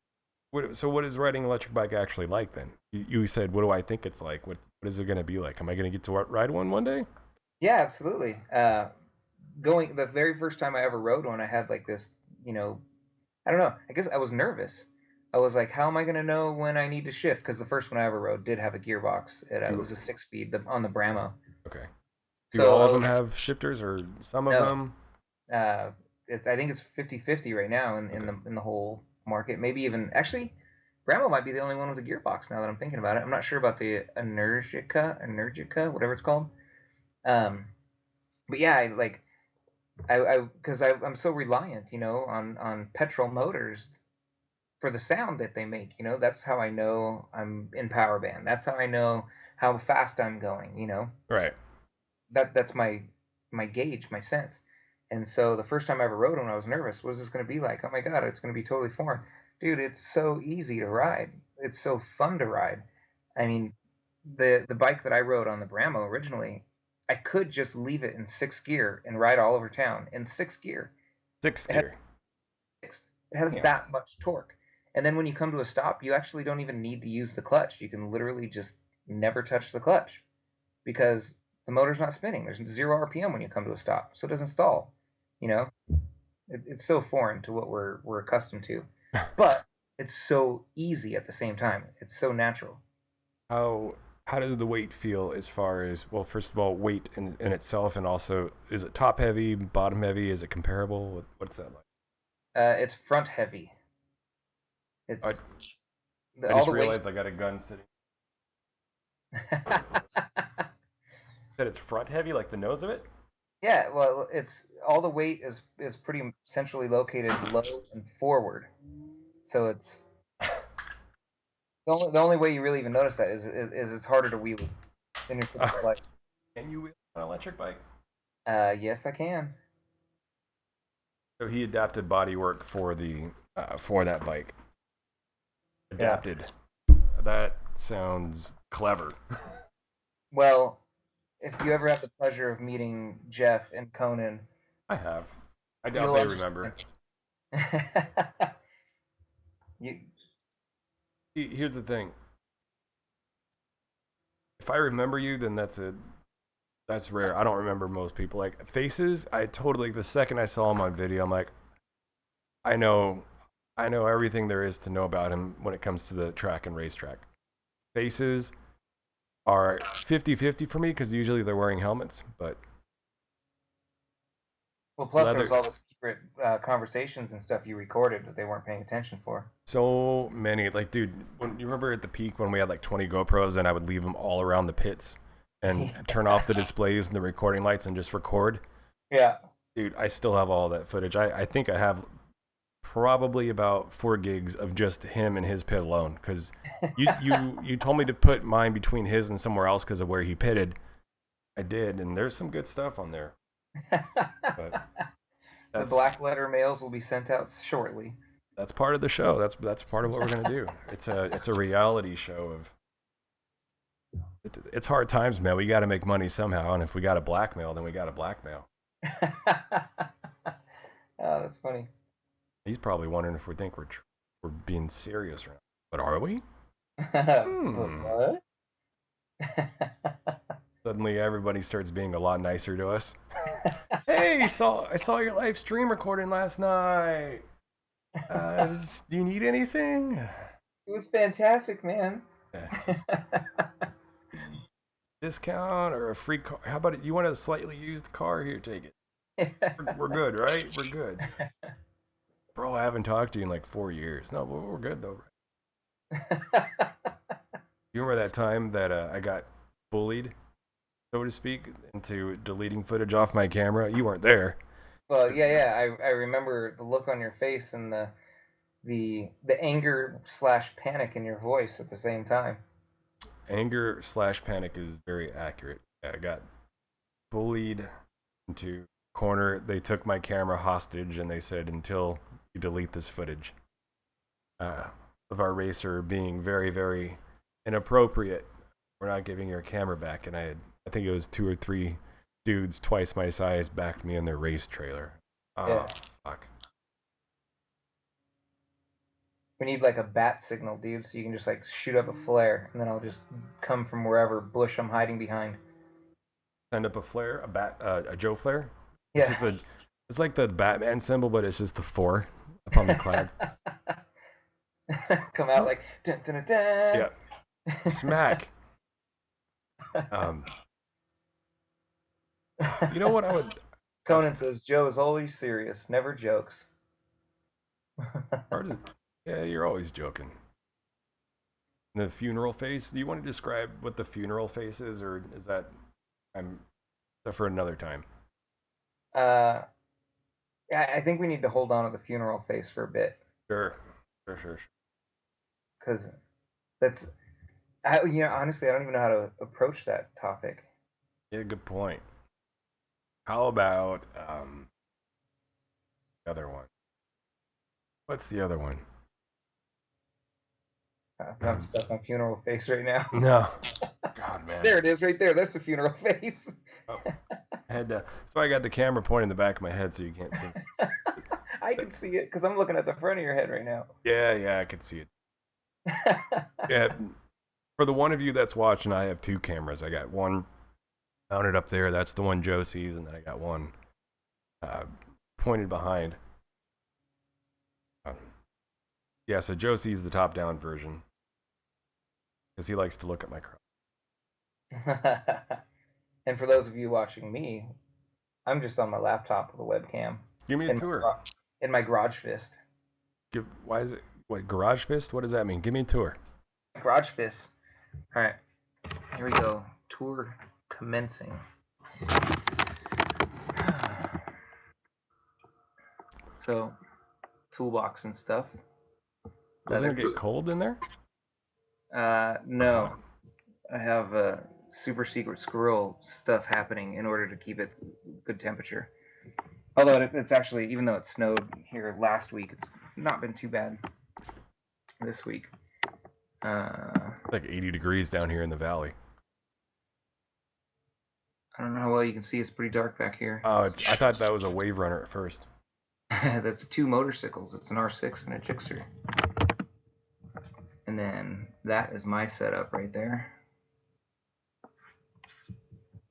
What is riding an electric bike actually like then? You said, what do I think it's like? What is it gonna be like? Am I gonna get to ride one day? Yeah, absolutely. Going the very first time I ever rode one, I had like this, I don't know. I guess I was nervous. I was like, how am I going to know when I need to shift? Because the first one I ever rode did have a gearbox. It was a 6-speed on the Bramo. Okay. Do So all I of them was have shifters or some of no. them? I think it's 50-50 right now in Okay. the whole market. Maybe even actually, Bramo might be the only one with a gearbox now that I'm thinking about it. I'm not sure about the Energica, whatever it's called. Um, but yeah, I'm so reliant, on petrol motors for the sound that they make. That's how I know I'm in power band. That's how I know how fast I'm going. Right. That's my gauge, my sense. And so the first time I ever rode one, I was nervous. What is this going to be like? Oh my god, it's going to be totally foreign, dude. It's so easy to ride. It's so fun to ride. I mean, the bike that I rode on the Bramo originally, I could just leave it in 6th gear and ride all over town in 6th gear. Sixth It has gear. it has Yeah. that much torque. And then when you come to a stop, you actually don't even need to use the clutch. You can literally just never touch the clutch because the motor's not spinning. There's 0 RPM when you come to a stop, so it doesn't stall. You know, it's so foreign to what we're accustomed to, but it's so easy at the same time. It's so natural. How how does the weight feel as far as, well, first of all, weight in itself, and also, is it top heavy, bottom heavy? Is it comparable? What's that like? It's front heavy. I, It's I all just the weight. realized I got a gun sitting. Said it's front heavy, like the nose of it? Yeah, well, it's all the weight is pretty centrally located low and forward. So it's the only way you really even notice that is it's harder to wheel than your Uh, typical bike. can you wheel an electric bike? Yes, I can. So he adapted bodywork for that bike. Yeah. Adapted. That sounds clever. Well, if you ever have the pleasure of meeting Jeff and Conan, I have. I doubt you'll they remember. understand. you, See, here's the thing. If I remember you, then that's rare. I don't remember most people. Like faces, I totally, the second I saw him on video, I'm like, I know everything there is to know about him when it comes to the track and racetrack. Faces are 50-50 for me because usually they're wearing helmets, but well, plus there leather. was all the secret conversations and stuff you recorded that they weren't paying attention for. So many, like, dude, when you remember at the peak when we had like 20 GoPros and I would leave them all around the pits and turn off the displays and the recording lights and just record. Yeah. Dude, I still have all that footage. I think I have probably about 4 gigs of just him and his pit alone, because you told me to put mine between his and somewhere else because of where he pitted. I did, and there's some good stuff on there. But The black letter mails will be sent out shortly. That's part of the show. That's part of what we're gonna do. It's a reality show of. It's hard times, man. We got to make money somehow, and if we got to blackmail, then we got to blackmail. Oh, that's funny. He's probably wondering if we think we're being serious right now. But are we? What? Suddenly, everybody starts being a lot nicer to us. Hey, I saw your live stream recording last night. Do you need anything? It was fantastic, man. Discount or a free car? How about it? You want a slightly used car? Here, take it. We're good, right? We're good. Bro, I haven't talked to you in like 4 years. No, we're good though. You remember that time that I got bullied, so to speak, into deleting footage off my camera? You weren't there. Well, yeah. I remember the look on your face and the anger / panic in your voice at the same time. Anger / panic is very accurate. I got bullied into a corner. They took my camera hostage and they said, until you delete this footage of our racer being very, very inappropriate, we're not giving your camera back. And I think it was 2 or 3 dudes twice my size backed me in their race trailer. Oh, yeah. Fuck. We need like a bat signal, dude, so you can just like shoot up a flare, and then I'll just come from wherever bush I'm hiding behind. Send up a flare, a Joe flare. Yeah. It's like the Batman symbol, but it's just the 4 up on the clouds. Come out like dun dun dun dun. Yeah. Smack. You know what I would. Conan says Joe is always serious, never jokes. Yeah, you're always joking. The funeral face. Do you want to describe what the funeral face is, or is that for another time? I think we need to hold on to the funeral face for a bit. Sure. Because that's, honestly, I don't even know how to approach that topic. Yeah, good point. How about the other one? What's the other one? I'm stuck on funeral face right now. No. God, man. There it is right there. That's the funeral face. Oh. That's why I got the camera pointing in the back of my head so you can't see. I can see it because I'm looking at the front of your head right now. Yeah, I can see it. Yeah. For the one of you that's watching, I have 2 cameras. I got one mounted up there. That's the one Joe sees, and then I got one pointed behind. Yeah, so Joe sees the top-down version because he likes to look at my crotch. And for those of you watching me, I'm just on my laptop with a webcam. Give me a tour. In my garage fist. Why is it? What, garage fist? What does that mean? Give me a tour. Garage fist. All right, here we go. Tour commencing. So, toolbox and stuff. Doesn't it get cold in there? No. I have super secret squirrel stuff happening in order to keep it good temperature. Although it's actually, even though it snowed here last week, it's not been too bad this week. It's like 80 degrees down here in the valley. I don't know how well you can see. It's pretty dark back here. Oh, I thought that was a wave runner at first. That's 2 motorcycles. It's an R6 and a Gixxer. And then that is my setup right there.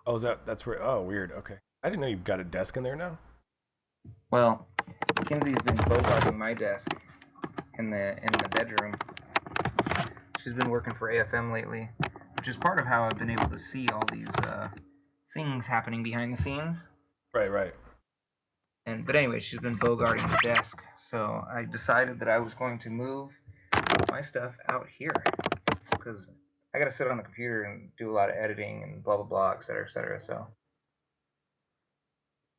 Oh, that's where? Oh, weird. Okay, I didn't know you've got a desk in there now. Well, Kinsey's been bogarting my desk in the bedroom. She's been working for AFM lately, which is part of how I've been able to see all these things happening behind the scenes. Right. But anyway, she's been bogarting the desk, so I decided that I was going to move my stuff out here because I got to sit on the computer and do a lot of editing and blah blah blah, etc. So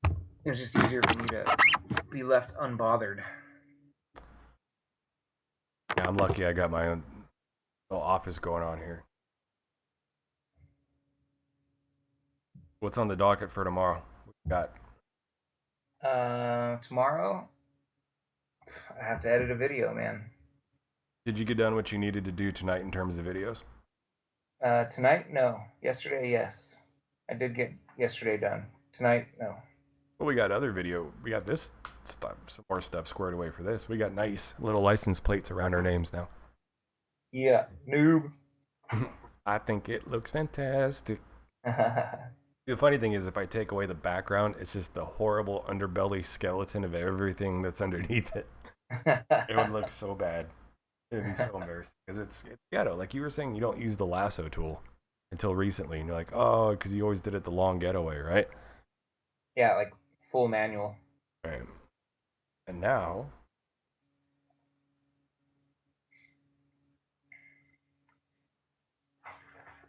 it was just easier for me to be left unbothered. Yeah, I'm lucky I got my own little office going on here. What's on the docket for tomorrow? What we got? Tomorrow, I have to edit a video, man. Did you get done what you needed to do tonight in terms of videos? Tonight, no. Yesterday, yes. I did get yesterday done. Tonight, no. Well, we got other video. We got this stuff, some more stuff squared away for this. We got nice little license plates around our names now. Yeah, noob. I think it looks fantastic. The funny thing is, if I take away the background, it's just the horrible underbelly skeleton of everything that's underneath it. It would look so bad. It would be so embarrassing because it's ghetto. Like you were saying, you don't use the lasso tool until recently, and you're like, oh, because you always did it the long getaway, right? Yeah, like full manual. Right. And now,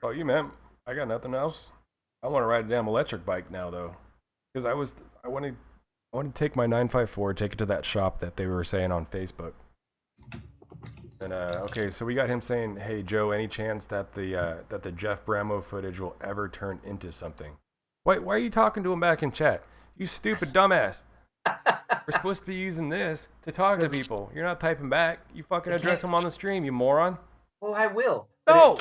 oh, you man, I got nothing else. I want to ride a damn electric bike now, though, because I wanted to take my 954, take it to that shop that they were saying on Facebook. And okay, so we got him saying, "Hey Joe, any chance that the Jeff Bramo footage will ever turn into something?" Why are you talking to him back in chat? You stupid dumbass. We're supposed to be using this to talk to people. You're not typing back. You fucking address them on the stream, you moron. Well, I will. No.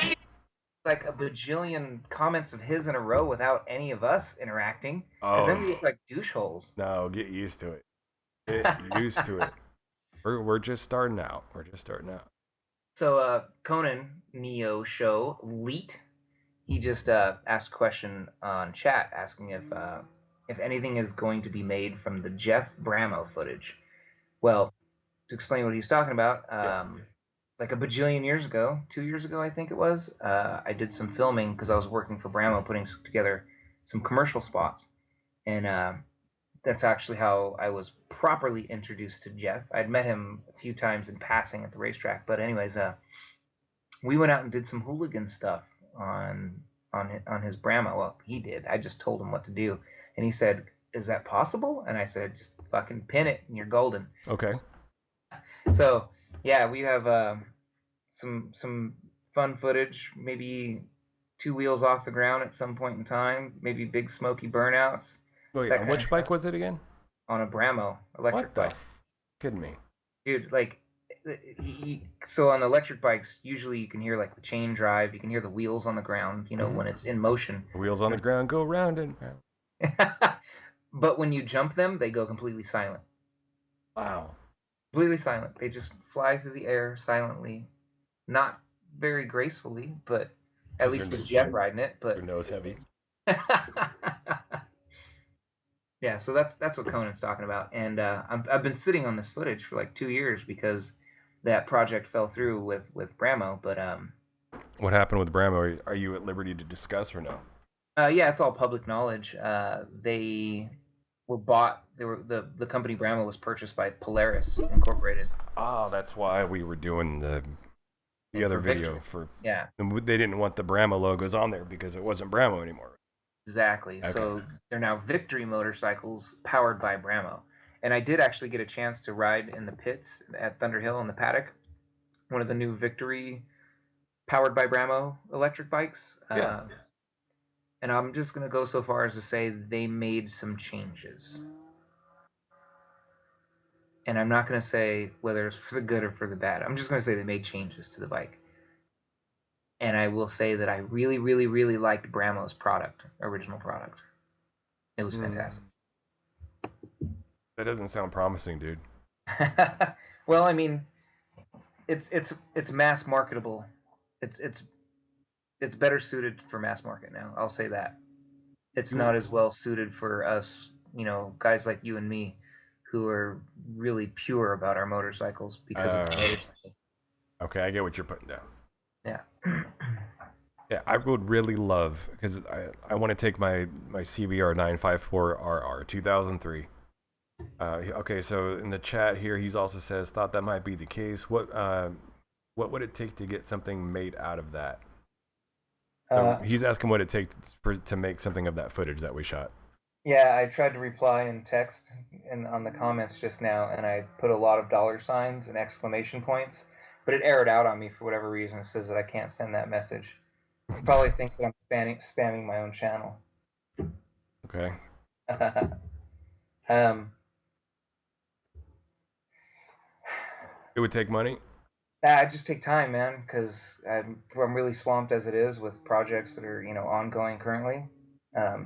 Like a bajillion comments of his in a row without any of us interacting. Because then we look like douche holes. No, get used to it. Get used to it. We're just starting out. So Conan Neo Show Leet, he just asked a question on chat asking if anything is going to be made from the Jeff Bramo footage. Well, to explain what he's talking about, like a bajillion years ago, 2 years ago I think it was, I did some filming because I was working for Bramo putting together some commercial spots, and that's actually how I was properly introduced to Jeff. I'd met him a few times in passing at the racetrack, but anyways, we went out and did some hooligan stuff on his Brahma. Well, he did. I just told him what to do, and he said, "Is that possible?" And I said, "Just fucking pin it, and you're golden." Okay. So yeah, we have some fun footage. Maybe two wheels off the ground at some point in time. Maybe big smoky burnouts. Wait, That on kind which of bike stuff. was it again? On a Bramo electric What the bike. kidding me? Dude, like, so on electric bikes, usually you can hear like the chain drive, you can hear the wheels on the ground, when it's in motion. The wheels on the ground go round and round. But when you jump them, they go completely silent. Wow. Completely silent. They just fly through the air silently, not very gracefully, but at least with Jeff riding it. But your nose heavy. Yeah, so that's what Conan's talking about, and I've been sitting on this footage for like 2 years because that project fell through with Bramo. But What happened with Bramo? Are you at liberty to discuss or no? yeah, it's all public knowledge. They were bought. The company Bramo was purchased by Polaris Incorporated. Oh, that's why we were doing the other video for. Yeah. They didn't want the Bramo logos on there because it wasn't Bramo anymore. Exactly. Okay. So they're now Victory motorcycles powered by Bramo. And I did actually get a chance to ride in the pits at Thunder Hill in the paddock, one of the new Victory powered by Bramo electric bikes. Yeah. And I'm just going to go so far as to say they made some changes. And I'm not going to say whether it's for the good or for the bad. I'm just going to say they made changes to the bike. And I will say that I really, really, really liked Bramo's original product. It was fantastic. That doesn't sound promising, dude. Well, I mean, it's mass marketable. It's better suited for mass market now. I'll say that. It's not as well suited for us, guys like you and me, who are really pure about our motorcycles because it's motorcycle. Okay, I get what you're putting down. Yeah. Yeah, I would really love, because I want to take my CBR 954RR 2003. Okay, so in the chat here, he's also says thought that might be the case. What would it take to get something made out of that? He's asking what it takes to make something of that footage that we shot. Yeah, I tried to reply in text and on the comments just now, and I put a lot of dollar signs and exclamation points, but it errored out on me for whatever reason. It says that I can't send that message. It probably thinks that I'm spamming my own channel. Okay. It would take money. I just take time, man, because I'm really swamped as it is with projects that are ongoing currently.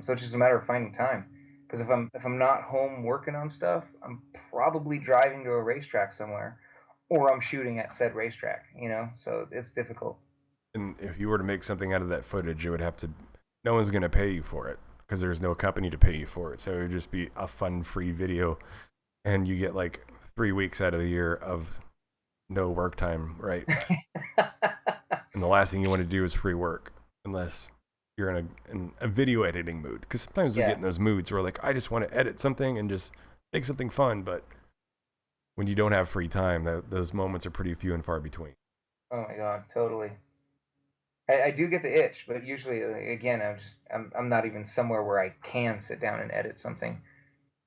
So it's just a matter of finding time. Because if I'm not home working on stuff, I'm probably driving to a racetrack somewhere, or I'm shooting at said racetrack. So it's difficult. And if you were to make something out of that footage, it would have to. No one's going to pay you for it because there's no company to pay you for it. So it would just be a fun, free video, and you get like 3 weeks out of the year of no work time, right? And the last thing you want to do is free work, unless you're in a video editing mood. Because sometimes we Yeah. get in those moods where like I just want to edit something and just make something fun, but when you don't have free time, those moments are pretty few and far between. Oh my god, totally. I do get the itch, but usually, again, I'm not even somewhere where I can sit down and edit something,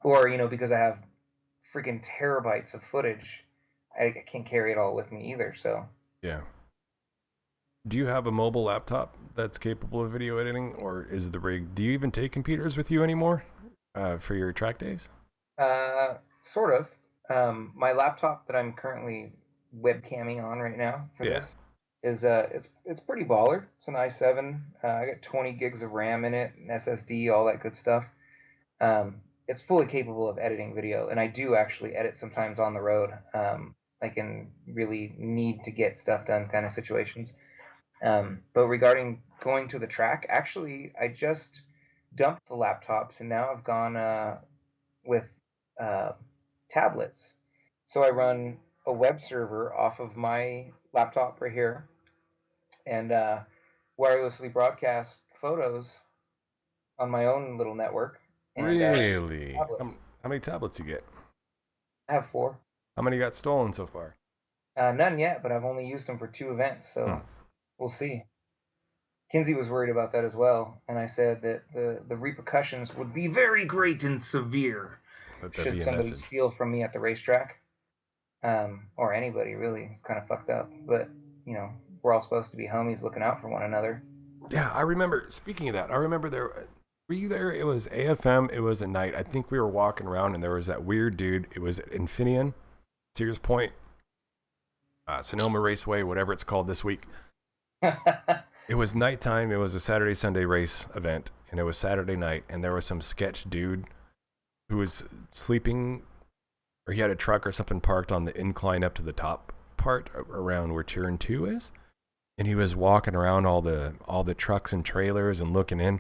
or because I have freaking terabytes of footage, I can't carry it all with me either. So Yeah. Do you have a mobile laptop that's capable of video editing, or is the rig? Do you even take computers with you anymore for your track days? sort of. My laptop that I'm currently webcamming on right now for Yeah. this is it's pretty baller. It's an i7. I got 20 gigs of RAM in it, an SSD, all that good stuff. It's fully capable of editing video, and I do actually edit sometimes on the road, like in really need to get stuff done kind of situations. But regarding going to the track, actually, I just dumped the laptops, and now I've gone with uh, tablets. So I run a web server off of my laptop right here, and wirelessly broadcast photos on my own little network and Really? tablets. How many tablets you get? I have four. How many got stolen so far? None yet, but I've only used them for two events, Hmm. so we'll see. Kinsey was worried about that as well, and I said that the repercussions would be very great and severe Let that should be a somebody message. steal from me at the racetrack, or anybody really. It's kind of fucked up, but you know we're all supposed to be homies looking out for one another. Yeah, I remember. Speaking of that, I remember there. Were you there? It was AFM. It was at night. I think we were walking around, and there was that weird dude. It was at Infineon, Sears Point, Sonoma Raceway, whatever it's called this week. It was nighttime. It was a Saturday Sunday race event, and it was Saturday night. And there was some sketch dude who was sleeping, or he had a truck or something parked on the incline up to the top part around where Turn 2 is. And he was walking around all the trucks and trailers and looking in,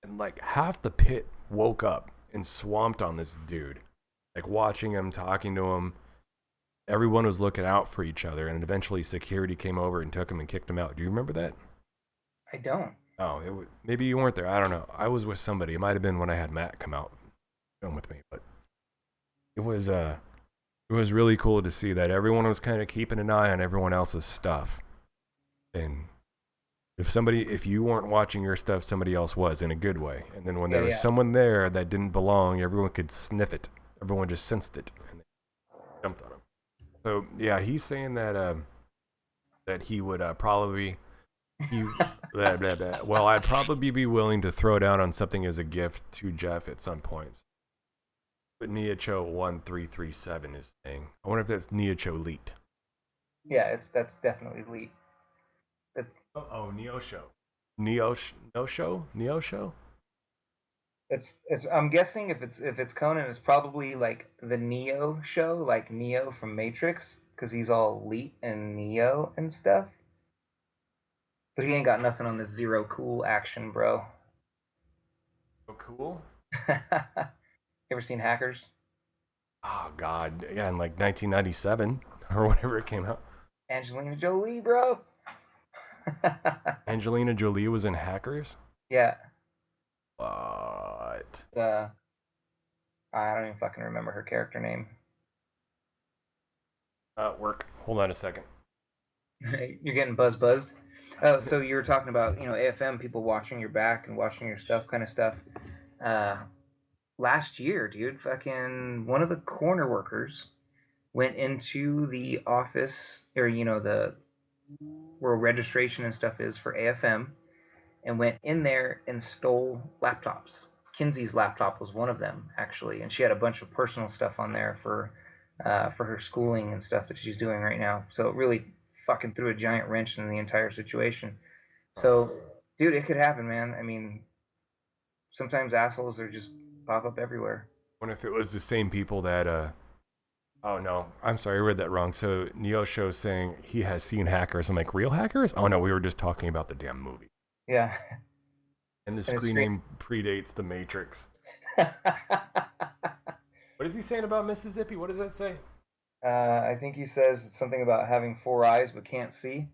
and like half the pit woke up and swamped on this dude, like watching him, talking to him. Everyone was looking out for each other, and eventually security came over and took him and kicked him out. Do you remember that? I don't. Oh, maybe you weren't there. I don't know. I was with somebody. It might have been when I had Matt come out film with me, but it was really cool to see that everyone was kind of keeping an eye on everyone else's stuff. And if you weren't watching your stuff, somebody else was, in a good way. And then when Yeah, there was yeah. someone there that didn't belong, everyone could sniff it. Everyone just sensed it and they jumped on him. So yeah, he's saying that he would probably he blah, blah, blah. Well, I'd probably be willing to throw down on something as a gift to Jeff at some points. But Neocho1337 is saying. I wonder if that's Neocho Elite. Yeah, that's definitely elite. It's Oh, Neo Show. Neo No Show? Neo Show? it's. I'm guessing if it's Conan, it's probably like the Neo show, like Neo from Matrix, because he's all elite and Neo and stuff. But he ain't got nothing on this zero cool action, bro. Oh, cool. Ever seen Hackers? Oh God, yeah, in like 1997 or whenever it came out. Angelina Jolie, bro. Angelina Jolie was in Hackers. Yeah. What? I don't even fucking remember her character name. Work. Hold on a second. You're getting buzzed. Oh, so you were talking about AFM people watching your back and watching your stuff, kind of stuff. Uh, Last year, dude, fucking one of the corner workers went into the office, or the where registration and stuff is for AFM, and went in there and stole laptops. Kinsey's laptop was one of them, actually, and she had a bunch of personal stuff on there for for her schooling and stuff that she's doing right now. So it really fucking threw a giant wrench in the entire situation. So, dude, it could happen, man. I mean, sometimes assholes are just pop up everywhere. What if it was the same people that oh no, I'm sorry, I read that wrong. So Neo Show's saying he has seen hackers. I'm like, real hackers? Oh no, we were just talking about the damn movie. Yeah. And the And it's screen great. name predates The Matrix. What is he saying about Mississippi? What does that say? I think he says something about having four eyes but can't see.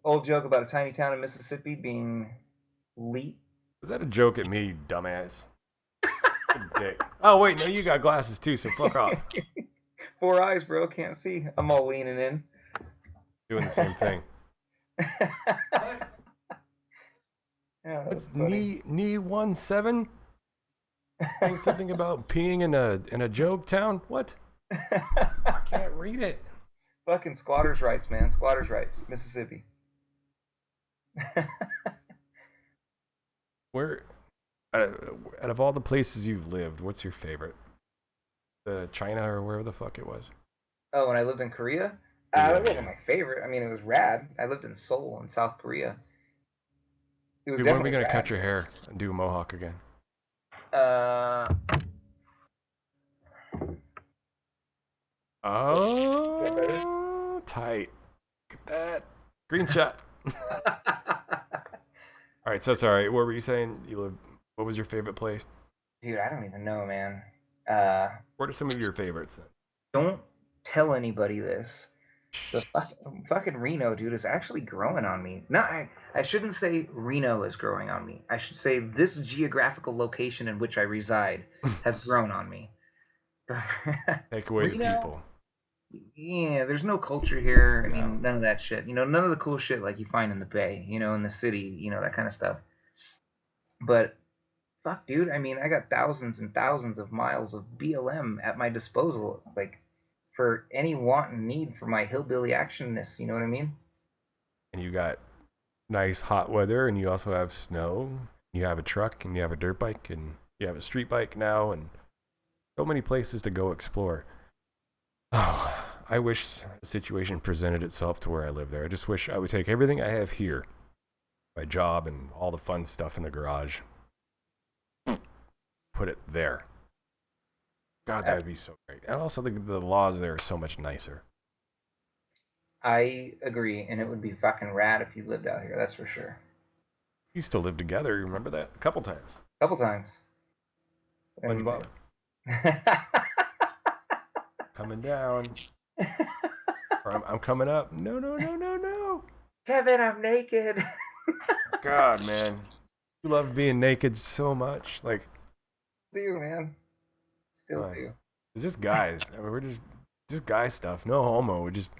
Old joke about a tiny town in Mississippi being leet. Was that a joke at me, you dumbass? Good dick. Oh wait, no, you got glasses too, so fuck off. Four eyes, bro, can't see. I'm all leaning in. Doing the same thing. Yeah, What's that's funny. knee 17? Saying something about peeing in a joke town? What? I can't read it. Fucking squatters' rights, man. Squatters' rights, Mississippi. Where out of all the places you've lived, what's your favorite? The China or wherever the fuck it was. Oh, when I lived in Korea, Yeah, that yeah. wasn't my favorite. I mean, it was rad. I lived in Seoul in South Korea. It was Dude, when are we definitely gonna cut rad. your hair and do a mohawk again? Uh, is that better? Oh, tight. Look at that. Screenshot. All right, so sorry. What were you saying? You live. What was your favorite place? Dude, I don't even know, man. Uh, What are some of your favorites then? don't tell anybody this. The fucking Reno, dude, is actually growing on me. Not, I shouldn't say Reno is growing on me. I should say this geographical location in which I reside has grown on me. Take away the Reno, people. yeah, there's no culture here. I No. mean, none of that shit. You know, none of the cool shit like you find in the Bay, you know, in the city, you know, that kind of stuff. But fuck, dude, I mean, I got thousands and thousands of miles of BLM at my disposal, like for any want and need for my hillbilly actionness. You know what I mean? And you got nice hot weather, and you also have snow. You have a truck, and you have a dirt bike, and you have a street bike now, and so many places to go explore. Oh, I wish a situation presented itself to where I live there. I just wish I would take everything I have here, my job and all the fun stuff in the garage, put it there. God, that would be so great. And also, the laws there are so much nicer. I agree, and it would be fucking rad if you lived out here. That's for sure. We used to live together. You remember that? A couple times. A couple times. And SpongeBob coming down. Or I'm coming up. No, no, no, no, no. Kevin, I'm naked. God, man. You love being naked so much. Like, Do man, still do. it's just guys. I mean, we're just guy stuff. No homo. We just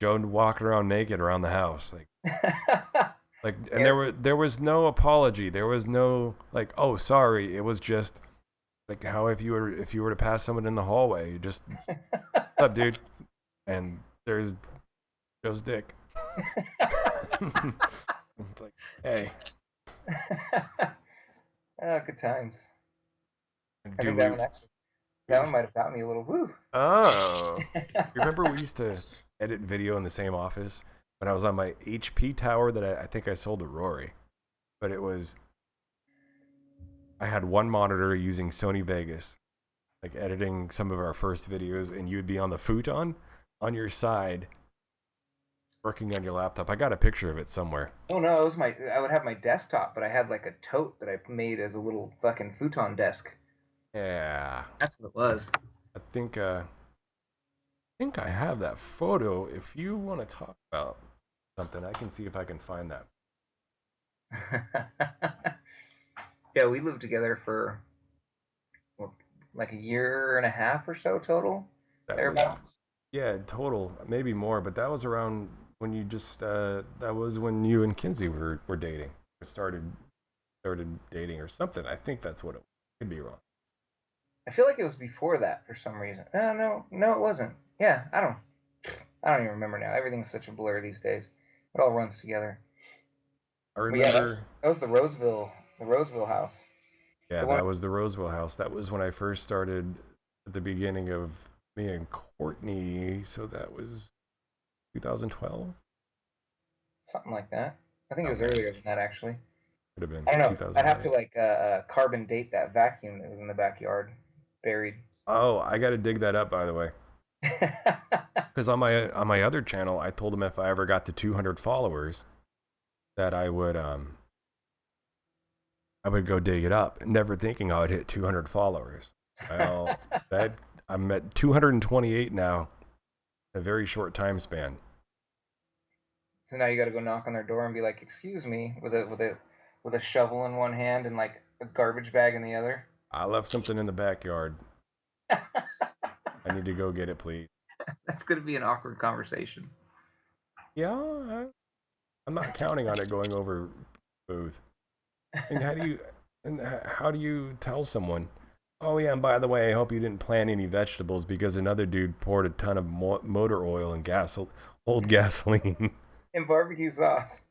Joe walking around naked around the house. Like, and Yeah. there was no apology. There was no like, oh, sorry. It was just like how if you were to pass someone in the hallway, you just, what's up, dude? And there's Joe's dick. It's like, hey, Oh, good times. I do think we? that one might have got me a little woo. Oh, you remember we used to edit video in the same office when I was on my HP tower that I think I sold to Rory, but I had one monitor using Sony Vegas, like editing some of our first videos, and you'd be on the futon on your side working on your laptop. I got a picture of it somewhere. Oh no, it was I would have my desktop, but I had like a tote that I made as a little fucking futon desk. Yeah, That's what it was. I think I have that photo. If you want to talk about something, I can see if I can find that. Yeah, we lived together for well, like a year and a half or so total. That was, Thereabouts. yeah, total, maybe more, but that was around when you just that was when you and Kinsey were dating, or started dating or something. I think that's what it was. Could be wrong. I feel like it was before that for some reason. No, it wasn't. Yeah, I don't even remember now. Everything's such a blur these days. It all runs together. I But yeah, remember. that was the Roseville house. Yeah, that was the Roseville house. That was when I first started at the beginning of me and Courtney. So that was 2012. Something like that. I think it Oh was man, earlier than that, actually. could have been I don't know. I'd have to 2009. like carbon date that vacuum that was in the backyard, buried. Oh, I got to dig that up, by the way. Because on my other channel, I told him if I ever got to 200 followers, that I would go dig it up, never thinking I would hit 200 followers. Well, that I'm at 228 now, a very short time span. So now you got to go knock on their door and be like, "Excuse me," with a shovel in one hand and like a garbage bag in the other. I left something in the backyard. I need to go get it, please. That's gonna be an awkward conversation. Yeah, I'm not counting on it going over smooth. And how do you tell someone? Oh yeah, and by the way, I hope you didn't plant any vegetables because another dude poured a ton of motor oil and old gasoline And barbecue sauce.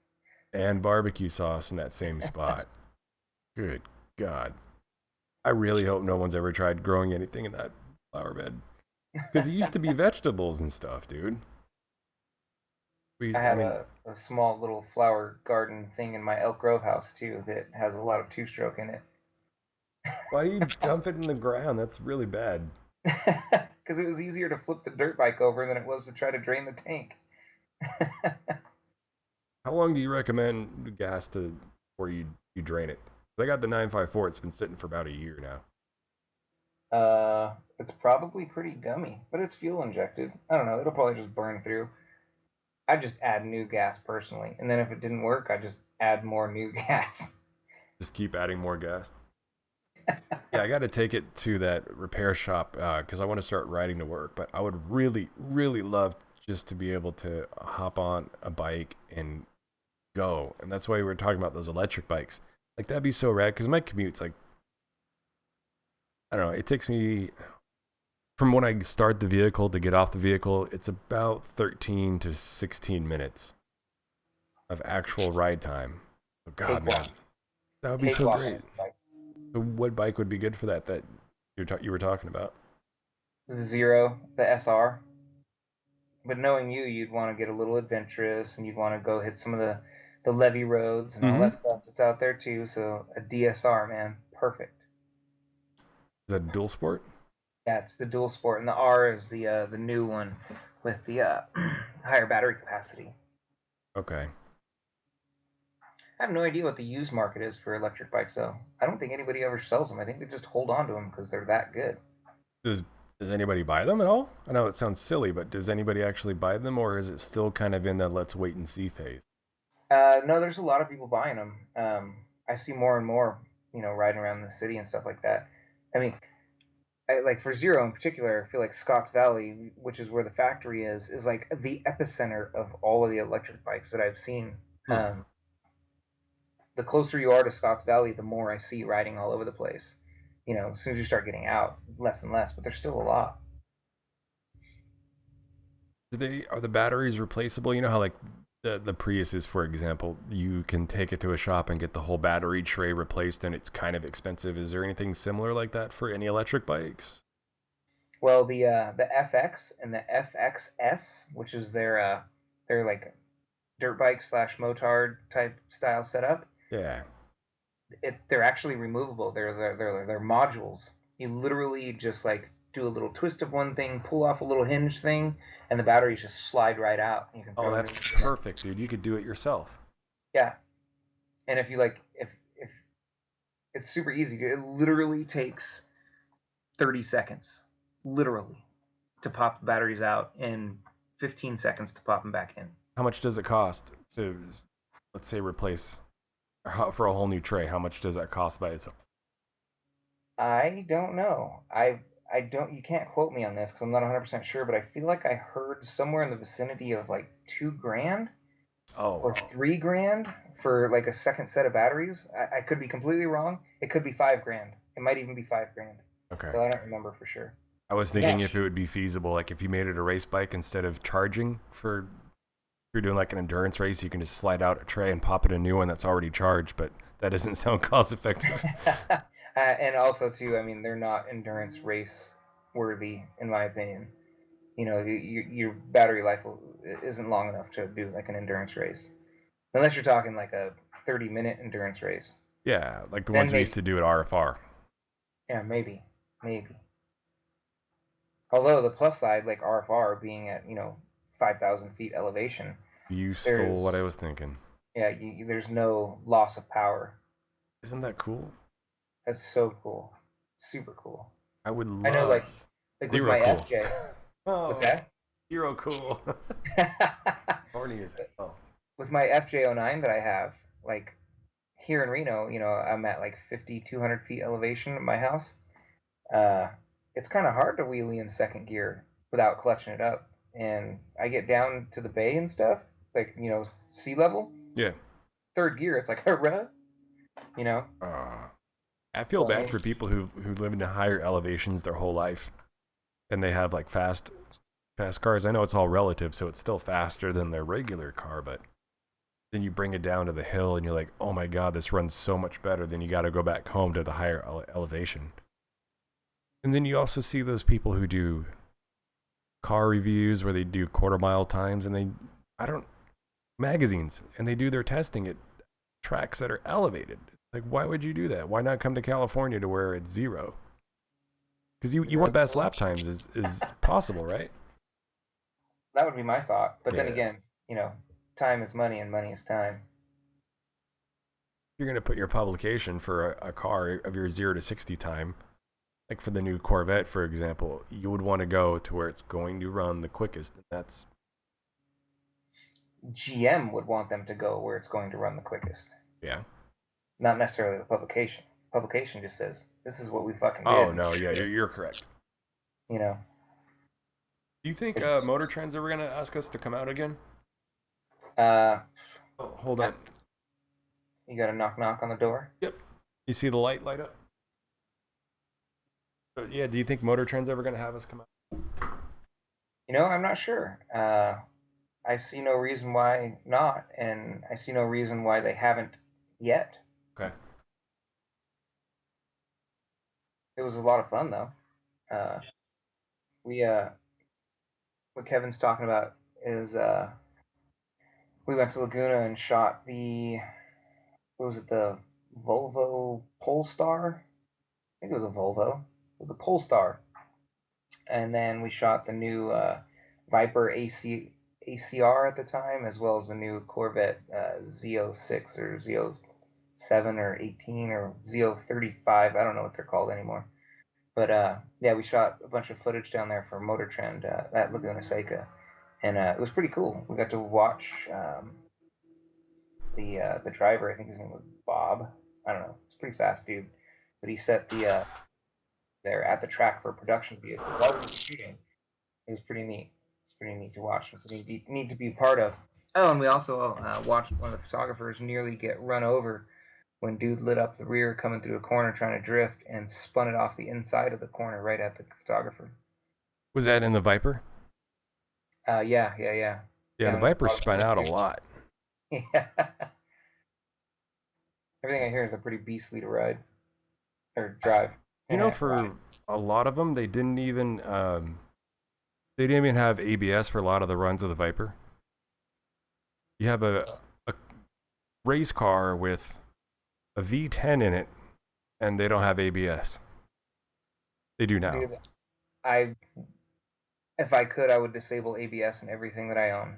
and barbecue sauce in that same spot. Good God. I really hope no one's ever tried growing anything in that flower bed. Because it used to be vegetables and stuff, dude. I have a small little flower garden thing in my Elk Grove house too that has a lot of two-stroke in it. Why do you dump it in the ground? That's really bad. Because it was easier to flip the dirt bike over than it was to try to drain the tank. How long do you recommend gas to before you drain it? I got the 954. It's been sitting for about a year now. It's probably pretty gummy, but it's fuel injected. I don't know. It'll probably just burn through. I just add new gas personally, and then if it didn't work, I just add more new gas. Just keep adding more gas. Yeah, I got to take it to that repair shop because I want to start riding to work. But I would really, really love just to be able to hop on a bike and go. And that's why we were talking about those electric bikes. Like, that'd be so rad because my commute's like, I don't know, it takes me from when I start the vehicle to get off the vehicle, it's about 13 to 16 minutes of actual ride time. Oh, God, man, that would be so great. So what bike would be good for that you were talking about? The Zero, the SR. But knowing you, you'd want to get a little adventurous, and you'd want to go hit some of the levee roads and all that stuff that's out there too. So a DSR, man, perfect. Is that dual sport? Yeah, it's the dual sport, and the R is the new one with the higher battery capacity. Okay. I have no idea what the used market is for electric bikes, though. I don't think anybody ever sells them. I think they just hold on to them because they're that good. Does anybody buy them at all? I know it sounds silly, but does anybody actually buy them, or is it still kind of in the let's wait and see phase? No, there's a lot of people buying them. I see more and more, riding around the city and stuff like that. I mean, like for Zero in particular, I feel like Scotts Valley, which is where the factory is like the epicenter of all of the electric bikes that I've seen. The closer you are to Scotts Valley, the more I see riding all over the place. As soon as you start getting out, less and less, but there's still a lot. Are the batteries replaceable? You know how like the Priuses, for example, you can take it to a shop and get the whole battery tray replaced, and it's kind of expensive. Is there anything similar like that for any electric bikes? Well, the FX and the FXS, which is their like dirt bike slash motard type style setup. Yeah. They're actually removable. They're modules. You literally just like do a little twist of one thing, pull off a little hinge thing, and the batteries just slide right out. You can Oh, that's perfect, dude. You could do it yourself. Yeah, and if you like, if it's super easy. It literally takes 30 seconds, literally, to pop the batteries out, and 15 seconds to pop them back in. How much does it cost to, let's say, replace for a whole new tray? How much does that cost by itself? I don't know. I don't. You can't quote me on this because I'm not 100% sure, but I feel like I heard somewhere in the vicinity of like $2,000 or $3,000 for like a second set of batteries. I could be completely wrong. It could be $5,000. It might even be $5,000. Okay. So I don't remember for sure. I was thinking if it would be feasible, like if you made it a race bike instead of charging if you're doing like an endurance race, you can just slide out a tray and pop it a new one that's already charged, but that doesn't sound cost effective. And also too, I mean, they're not endurance race worthy, in my opinion. You know, your battery life isn't long enough to do like an endurance race, unless you're talking like a 30-minute endurance race. Yeah, like the Then ones we used maybe, to do at RFR. yeah, maybe. Although the plus side, like RFR being at 5,000 feet elevation, You stole what there's I was thinking. yeah, there's no loss of power. Isn't that cool? That's so cool, super cool. I would I know, love like with zero my cool. FJ. What's Oh, that? zero cool. Horny as hell. With my FJ09 that I have, like here in Reno, I'm at like 5,200 feet elevation at my house. Uh, it's kind of hard to wheelie in second gear without clutching it up. And I get down to the bay and stuff, like, sea level. Yeah. Third gear, it's like, hurrah, you know? I feel So, I bad mean, for people who live in higher elevations their whole life, and they have like fast cars. I know it's all relative, so it's still faster than their regular car, but then you bring it down to the hill, and you're like, oh my god, this runs so much better. Then you got to go back home to the higher elevation. And then you also see those people who do car reviews where they do quarter mile times, and magazines, and they do their testing at tracks that are elevated. Like, why would you do that? Why not come to California to where it's zero? Because you want the best lap times is possible, right? that would be my thought. But then Yeah. again, time is money and money is time. You're going to put your publication for a car of your 0 to 60 time, like for the new Corvette, for example, you would want to go to where it's going to run the quickest. And that's GM would want them to go where it's going to run the quickest. yeah. Not necessarily the publication. Publication just says, this is what we fucking did. Oh no, yeah, you're correct. You know, Do you think Motor Trend's ever going to ask us to come out again? uh, Oh, hold on. you got to knock on the door. Yep. You see the light up? So, yeah, do you think Motor Trend's ever going to have us come out? I'm not sure. I see no reason why not, and I see no reason why they haven't yet. Okay. It was a lot of fun though. We what Kevin's talking about is we went to Laguna and shot what was it, the Volvo Polestar? I think it was a Volvo. It was a Polestar. And then we shot the new Viper ACR at the time, as well as the new Corvette Z06 or Z07 or 18 or Z35. I don't know what they're called anymore. But yeah, we shot a bunch of footage down there for Motor Trend at Laguna Seca, and it was pretty cool. We got to watch the driver. I think his name was Bob. I don't know. It's a pretty fast dude, but he set the there at the track for a production vehicle while we were shooting. It was pretty neat. It's pretty neat to watch and pretty neat to be a part of. Oh, and we also watched one of the photographers nearly get run over when dude lit up the rear coming through a corner trying to drift and spun it off the inside of the corner right at the photographer. Was that in the Viper? Yeah. Yeah, the Viper spun out a lot. Yeah. Everything I hear is a pretty beastly to ride or drive. You know, for a lot of them, they didn't even have ABS for a lot of the runs of the Viper. You have a race car with a V10 in it, and they don't have ABS. They do now. If I could, I would disable ABS in everything that I own.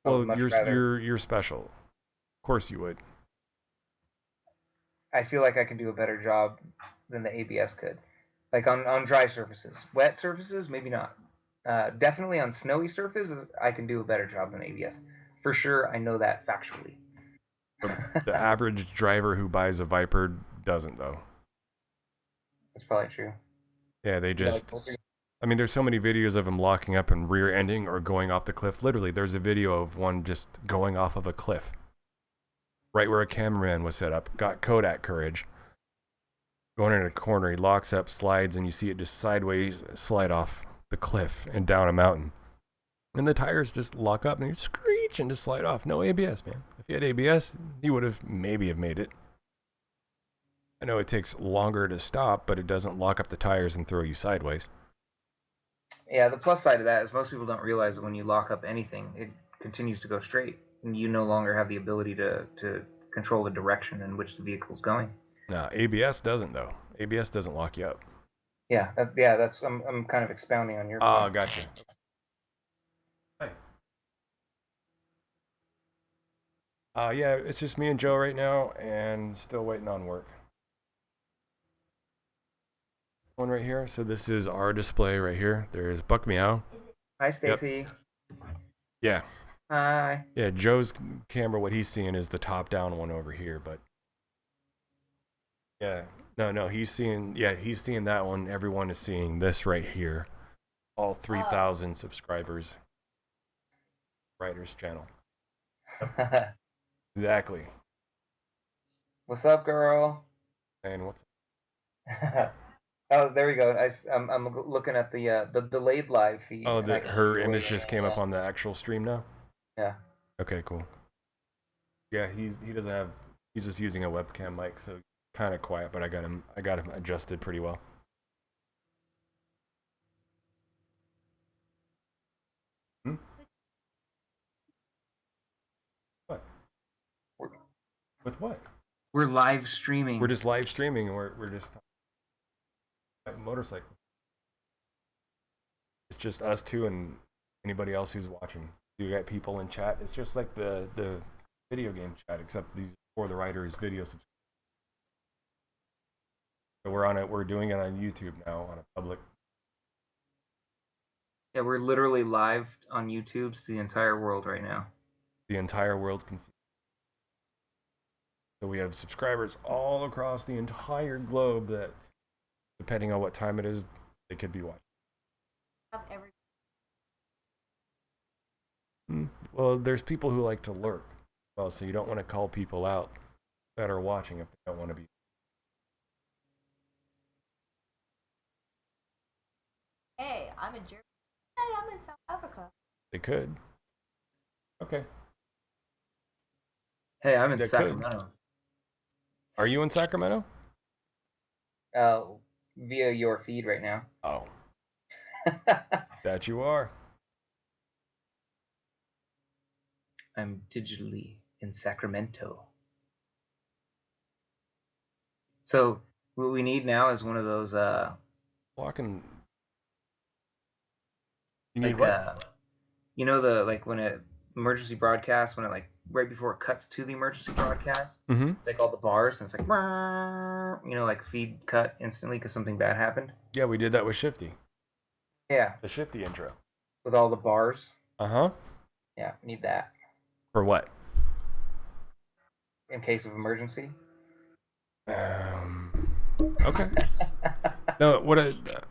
Well, you're special. Of course you would. I feel like I can do a better job than the ABS could. Like on dry surfaces. Wet surfaces, maybe not. Definitely on snowy surfaces, I can do a better job than ABS. For sure, I know that factually. The average driver who buys a Viper doesn't, though. That's probably true. Yeah, they just... I mean, there's so many videos of them locking up and rear-ending or going off the cliff. Literally, there's a video of one just going off of a cliff. Right where a cameraman was set up. Got Kodak courage. Going in a corner, he locks up, slides, and you see it just sideways slide off the cliff and down a mountain. And the tires just lock up and you screech and just slide off. No ABS, man. If you had ABS, you would have maybe have made it. I know it takes longer to stop, but it doesn't lock up the tires and throw you sideways. Yeah, the plus side of that is most people don't realize that when you lock up anything, it continues to go straight, and you no longer have the ability to control the direction in which the vehicle's going. No, ABS doesn't though. ABS doesn't lock you up. Yeah, that's I'm kind of expounding on your Oh, point. gotcha. Hey. Yeah, it's just me and Joe right now, and still waiting on work. One right here. So this is our display right here. There's Buck Meow. Hi, Stacy. Yeah. Hi. Yeah, Joe's camera, what he's seeing is the top-down one over here, but yeah, no, he's seeing that one. Everyone is seeing this right here. All 3,000 subscribers. Writers channel. Exactly. What's up, girl? And what's Oh, there we go. I'm looking at the delayed live feed. oh, And I can her see image just came up yeah. on the actual stream now. Yeah. Okay, cool. Yeah, he doesn't have. He's just using a webcam mic, so kind of quiet. But I got him adjusted pretty well. Hmm? What? With what? We're live streaming. We're just live streaming, and we're just motorcycles. It's just us two and anybody else who's watching. You got people in chat. It's just like the video game chat, except these for the writers' video subscription. So we're doing it on YouTube now on a public. Yeah, we're literally live on YouTube to the entire world right now. The entire world can see. So we have subscribers all across the entire globe that, depending on what time it is, they could be watching. Well, there's people who like to lurk. Well, so you don't want to call people out that are watching if they don't want to be. Hey, I'm in Germany. Hey, I'm in South Africa. They could. Okay. Hey, I'm in They Sacramento. could. Are you in Sacramento? Via your feed right now. Oh. That you are. I'm digitally in Sacramento. So what we need now is one of those Walking. You like need what? you know the like when it emergency broadcast when it like right before it cuts to the emergency broadcast, it's like all the bars and it's like you know like feed cut instantly because something bad happened. Yeah, we did that with Shifty. Yeah, The Shifty intro. with all the bars. Uh-huh. Yeah, need that For what? in case of emergency. Okay. No,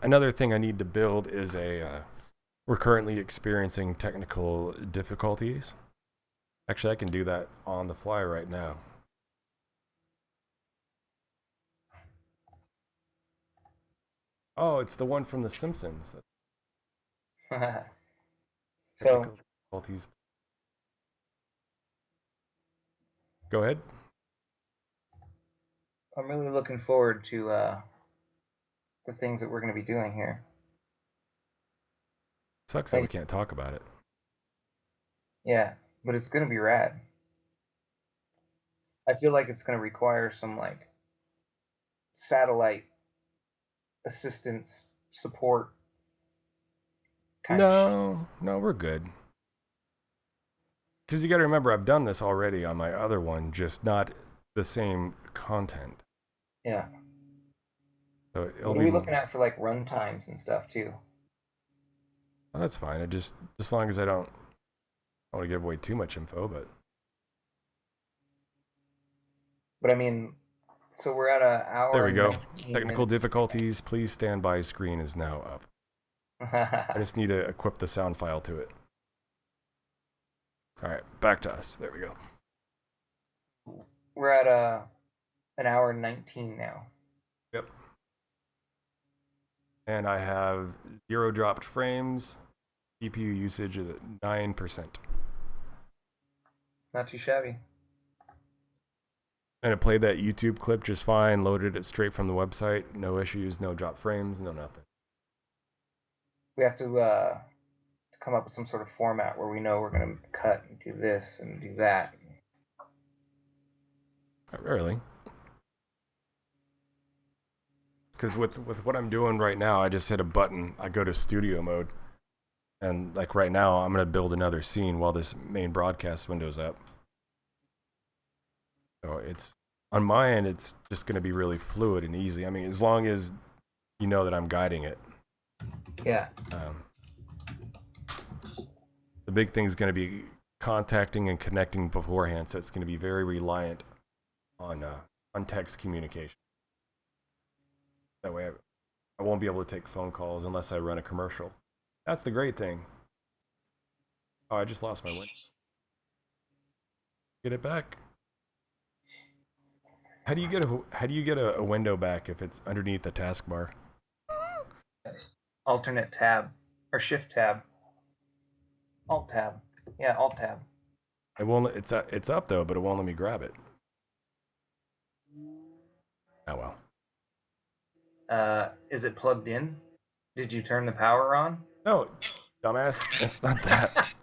another thing I need to build is we're currently experiencing technical difficulties. Actually, I can do that on the fly right now. Oh, it's the one from The Simpsons. So Difficulties. Go ahead. I'm really looking forward to the things that we're going to be doing here. Sucks that we can't talk about it. Yeah, but it's going to be rad. I feel like it's going to require some like satellite assistance support kind of shit. No, we're good. Because you got to remember, I've done this already on my other one, just not the same content. Yeah. So What are we looking at for like run times and stuff too? Oh, that's fine. Just as long as I don't want to give away too much info, but I mean, so we're at an hour. There we go. 19 Technical minutes. difficulties. Please stand by. Screen is now up. I just need to equip the sound file to it. All right, back to us. There we go. We're at an hour 19 now. Yep. And I have 0 dropped frames. CPU usage is at 9%. Not too shabby. And it played that YouTube clip just fine, loaded it straight from the website. No issues, no drop frames, no nothing. We have to come up with some sort of format where we know we're going to cut and do this and do that. Not really. Because with what I'm doing right now, I just hit a button. I go to studio mode. And like right now, I'm going to build another scene while this main broadcast window's up. So it's, on my end, it's just going to be really fluid and easy. I mean, as long as you know that I'm guiding it. Yeah. The big thing is going to be contacting and connecting beforehand. So it's going to be very reliant on text communication. That way I won't be able to take phone calls unless I run a commercial. That's the great thing. Oh, I just lost my window. Get it back. How do you get a window back if it's underneath the taskbar? Alternate tab or shift tab. Alt tab. Yeah, alt tab. It won't. It's up though, but it won't let me grab it. Oh well. Is it plugged in? Did you turn the power on? No, dumbass. It's not that.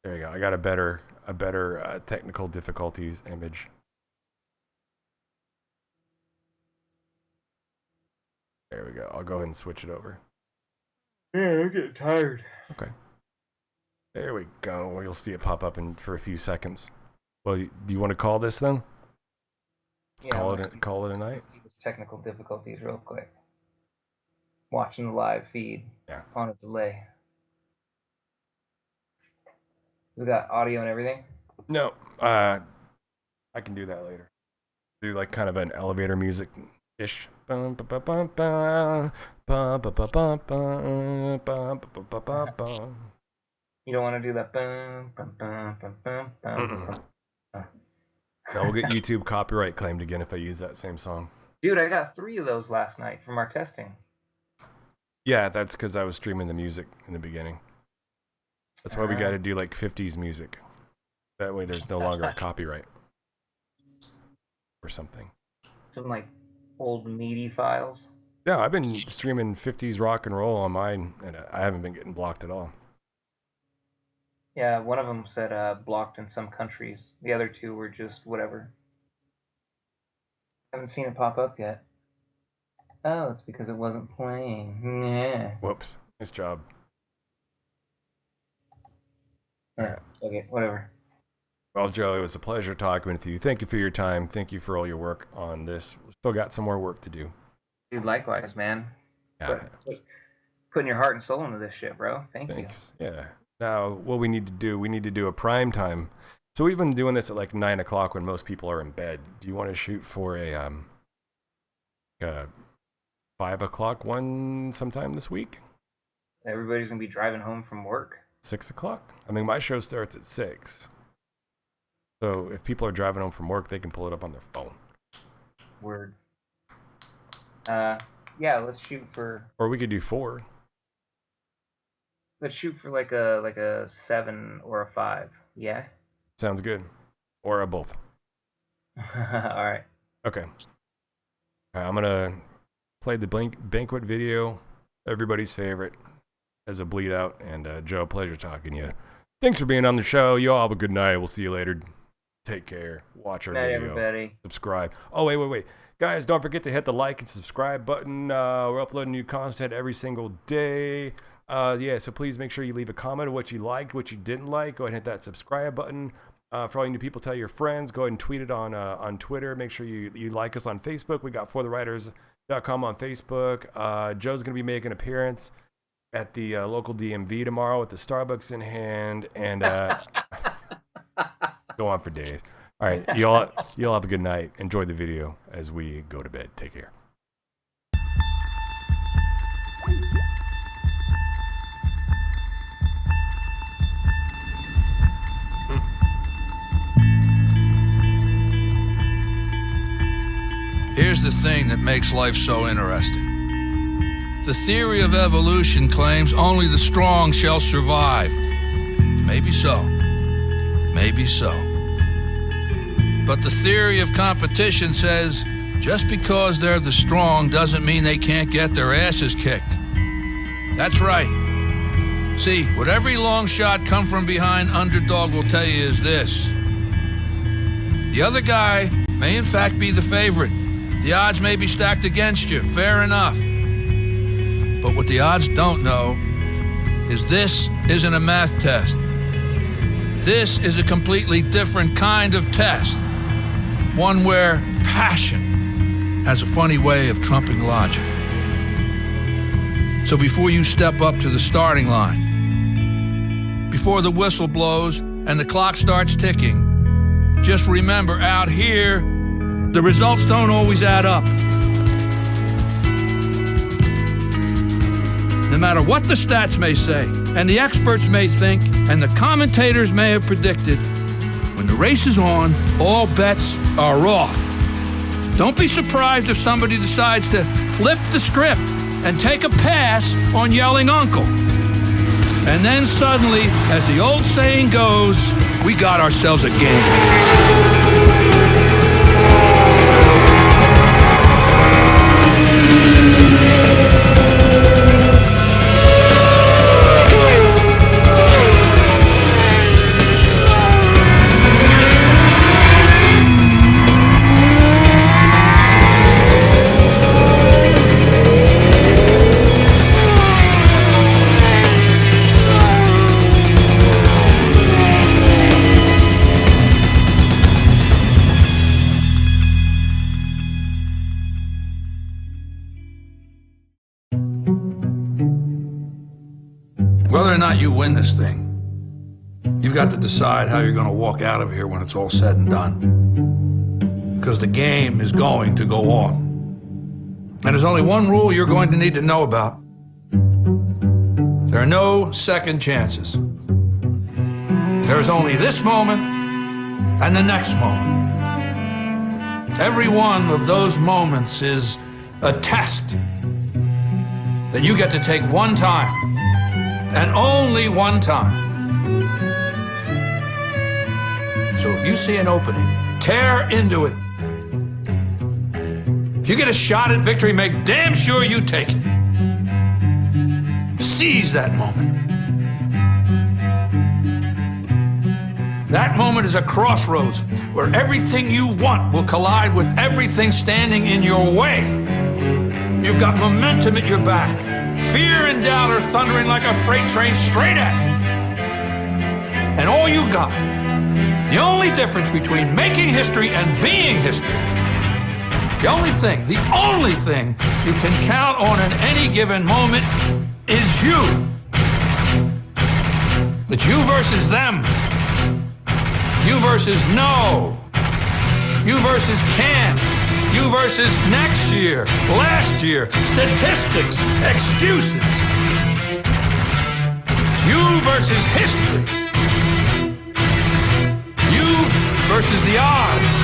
There you go. I got a better technical difficulties image. There we go. I'll go ahead and switch it over. Yeah, I'm getting tired. Okay. There we go. Well, you'll see it pop up for a few seconds. Well, do you want to call this then? Yeah, Call it a night. See this technical difficulties real quick. Watching the live feed. Yeah. On a delay. Has it got audio and everything? No. I can do that later. Do like kind of an elevator music ish. You don't want to do that. No, we'll get YouTube copyright claimed again if I use that same song. Dude, I got 3 of those last night from our testing. Yeah, that's because I was streaming the music in the beginning. That's why we got to do like 50s music. That way there's no longer a copyright. Or something. Some like old MIDI files. Yeah, I've been streaming 50s rock and roll on mine, and I haven't been getting blocked at all. Yeah, one of them said blocked in some countries. The other 2 were just whatever. Haven't seen it pop up yet. Oh, it's because it wasn't playing. Yeah. Whoops. Nice job. Yeah. Okay, whatever. Well, Joe, it was a pleasure talking with you. Thank you for your time. Thank you for all your work on this. We still got some more work to do. Dude, likewise, man. Yeah. Putting your heart and soul into this shit, bro. Thanks. Yeah. Now, what we need to do a prime time. So we've been doing this at like 9 o'clock when most people are in bed. Do you want to shoot for a 5 o'clock one sometime this week? Everybody's going to be driving home from work. 6 o'clock? I mean, my show starts at 6. So if people are driving home from work, they can pull it up on their phone. Word. Yeah, let's shoot for... Or we could do 4. Let's shoot for like a 7 or a 5. Yeah? Sounds good. Or a both. Alright. Okay. I'm going to play the banquet video, everybody's favorite, as a bleed out. And Joe, pleasure talking to you. Thanks for being on the show. You all have a good night. We'll see you later. Take care. Watch our video. Everybody. Subscribe. Oh, wait. Guys, don't forget to hit the like and subscribe button. We're uploading new content every single day. So please make sure you leave a comment of what you liked, what you didn't like. Go ahead and hit that subscribe button. For all you new people, tell your friends. Go ahead and tweet it on Twitter. Make sure you like us on Facebook. We got forthewriters.com on Facebook. Joe's going to be making an appearance at the local DMV tomorrow with the Starbucks in hand. And go on for days. All right, you all have a good night. Enjoy the video as we go to bed. Take care. Here's the thing that makes life so interesting. The theory of evolution claims only the strong shall survive. Maybe so. Maybe so. But the theory of competition says just because they're the strong doesn't mean they can't get their asses kicked. That's right. See, what every long shot come from behind underdog will tell you is this. The other guy may in fact be the favorite. The odds may be stacked against you, fair enough. But what the odds don't know is this isn't a math test. This is a completely different kind of test. One where passion has a funny way of trumping logic. So before you step up to the starting line, before the whistle blows and the clock starts ticking, just remember, out here, the results don't always add up. No matter what the stats may say, and the experts may think, and the commentators may have predicted, when the race is on, all bets are off. Don't be surprised if somebody decides to flip the script and take a pass on yelling uncle. And then suddenly, as the old saying goes, we got ourselves a game. Whether or not you win this thing, you've got to decide how you're going to walk out of here when it's all said and done. Because the game is going to go on. And there's only one rule you're going to need to know about. There are no second chances. There is only this moment and the next moment. Every one of those moments is a test that you get to take one time. And only one time. So if you see an opening, tear into it. If you get a shot at victory, make damn sure you take it. Seize that moment. That moment is a crossroads where everything you want will collide with everything standing in your way. You've got momentum at your back. Fear and doubt are thundering like a freight train straight at you. And all you got, the only difference between making history and being history, the only thing you can count on in any given moment is you. It's you versus them. You versus no. You versus can't. You versus next year, last year, statistics, excuses. It's you versus history. You versus the odds.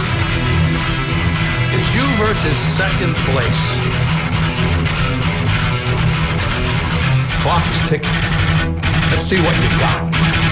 It's you versus second place. Clock is ticking. Let's see what you got.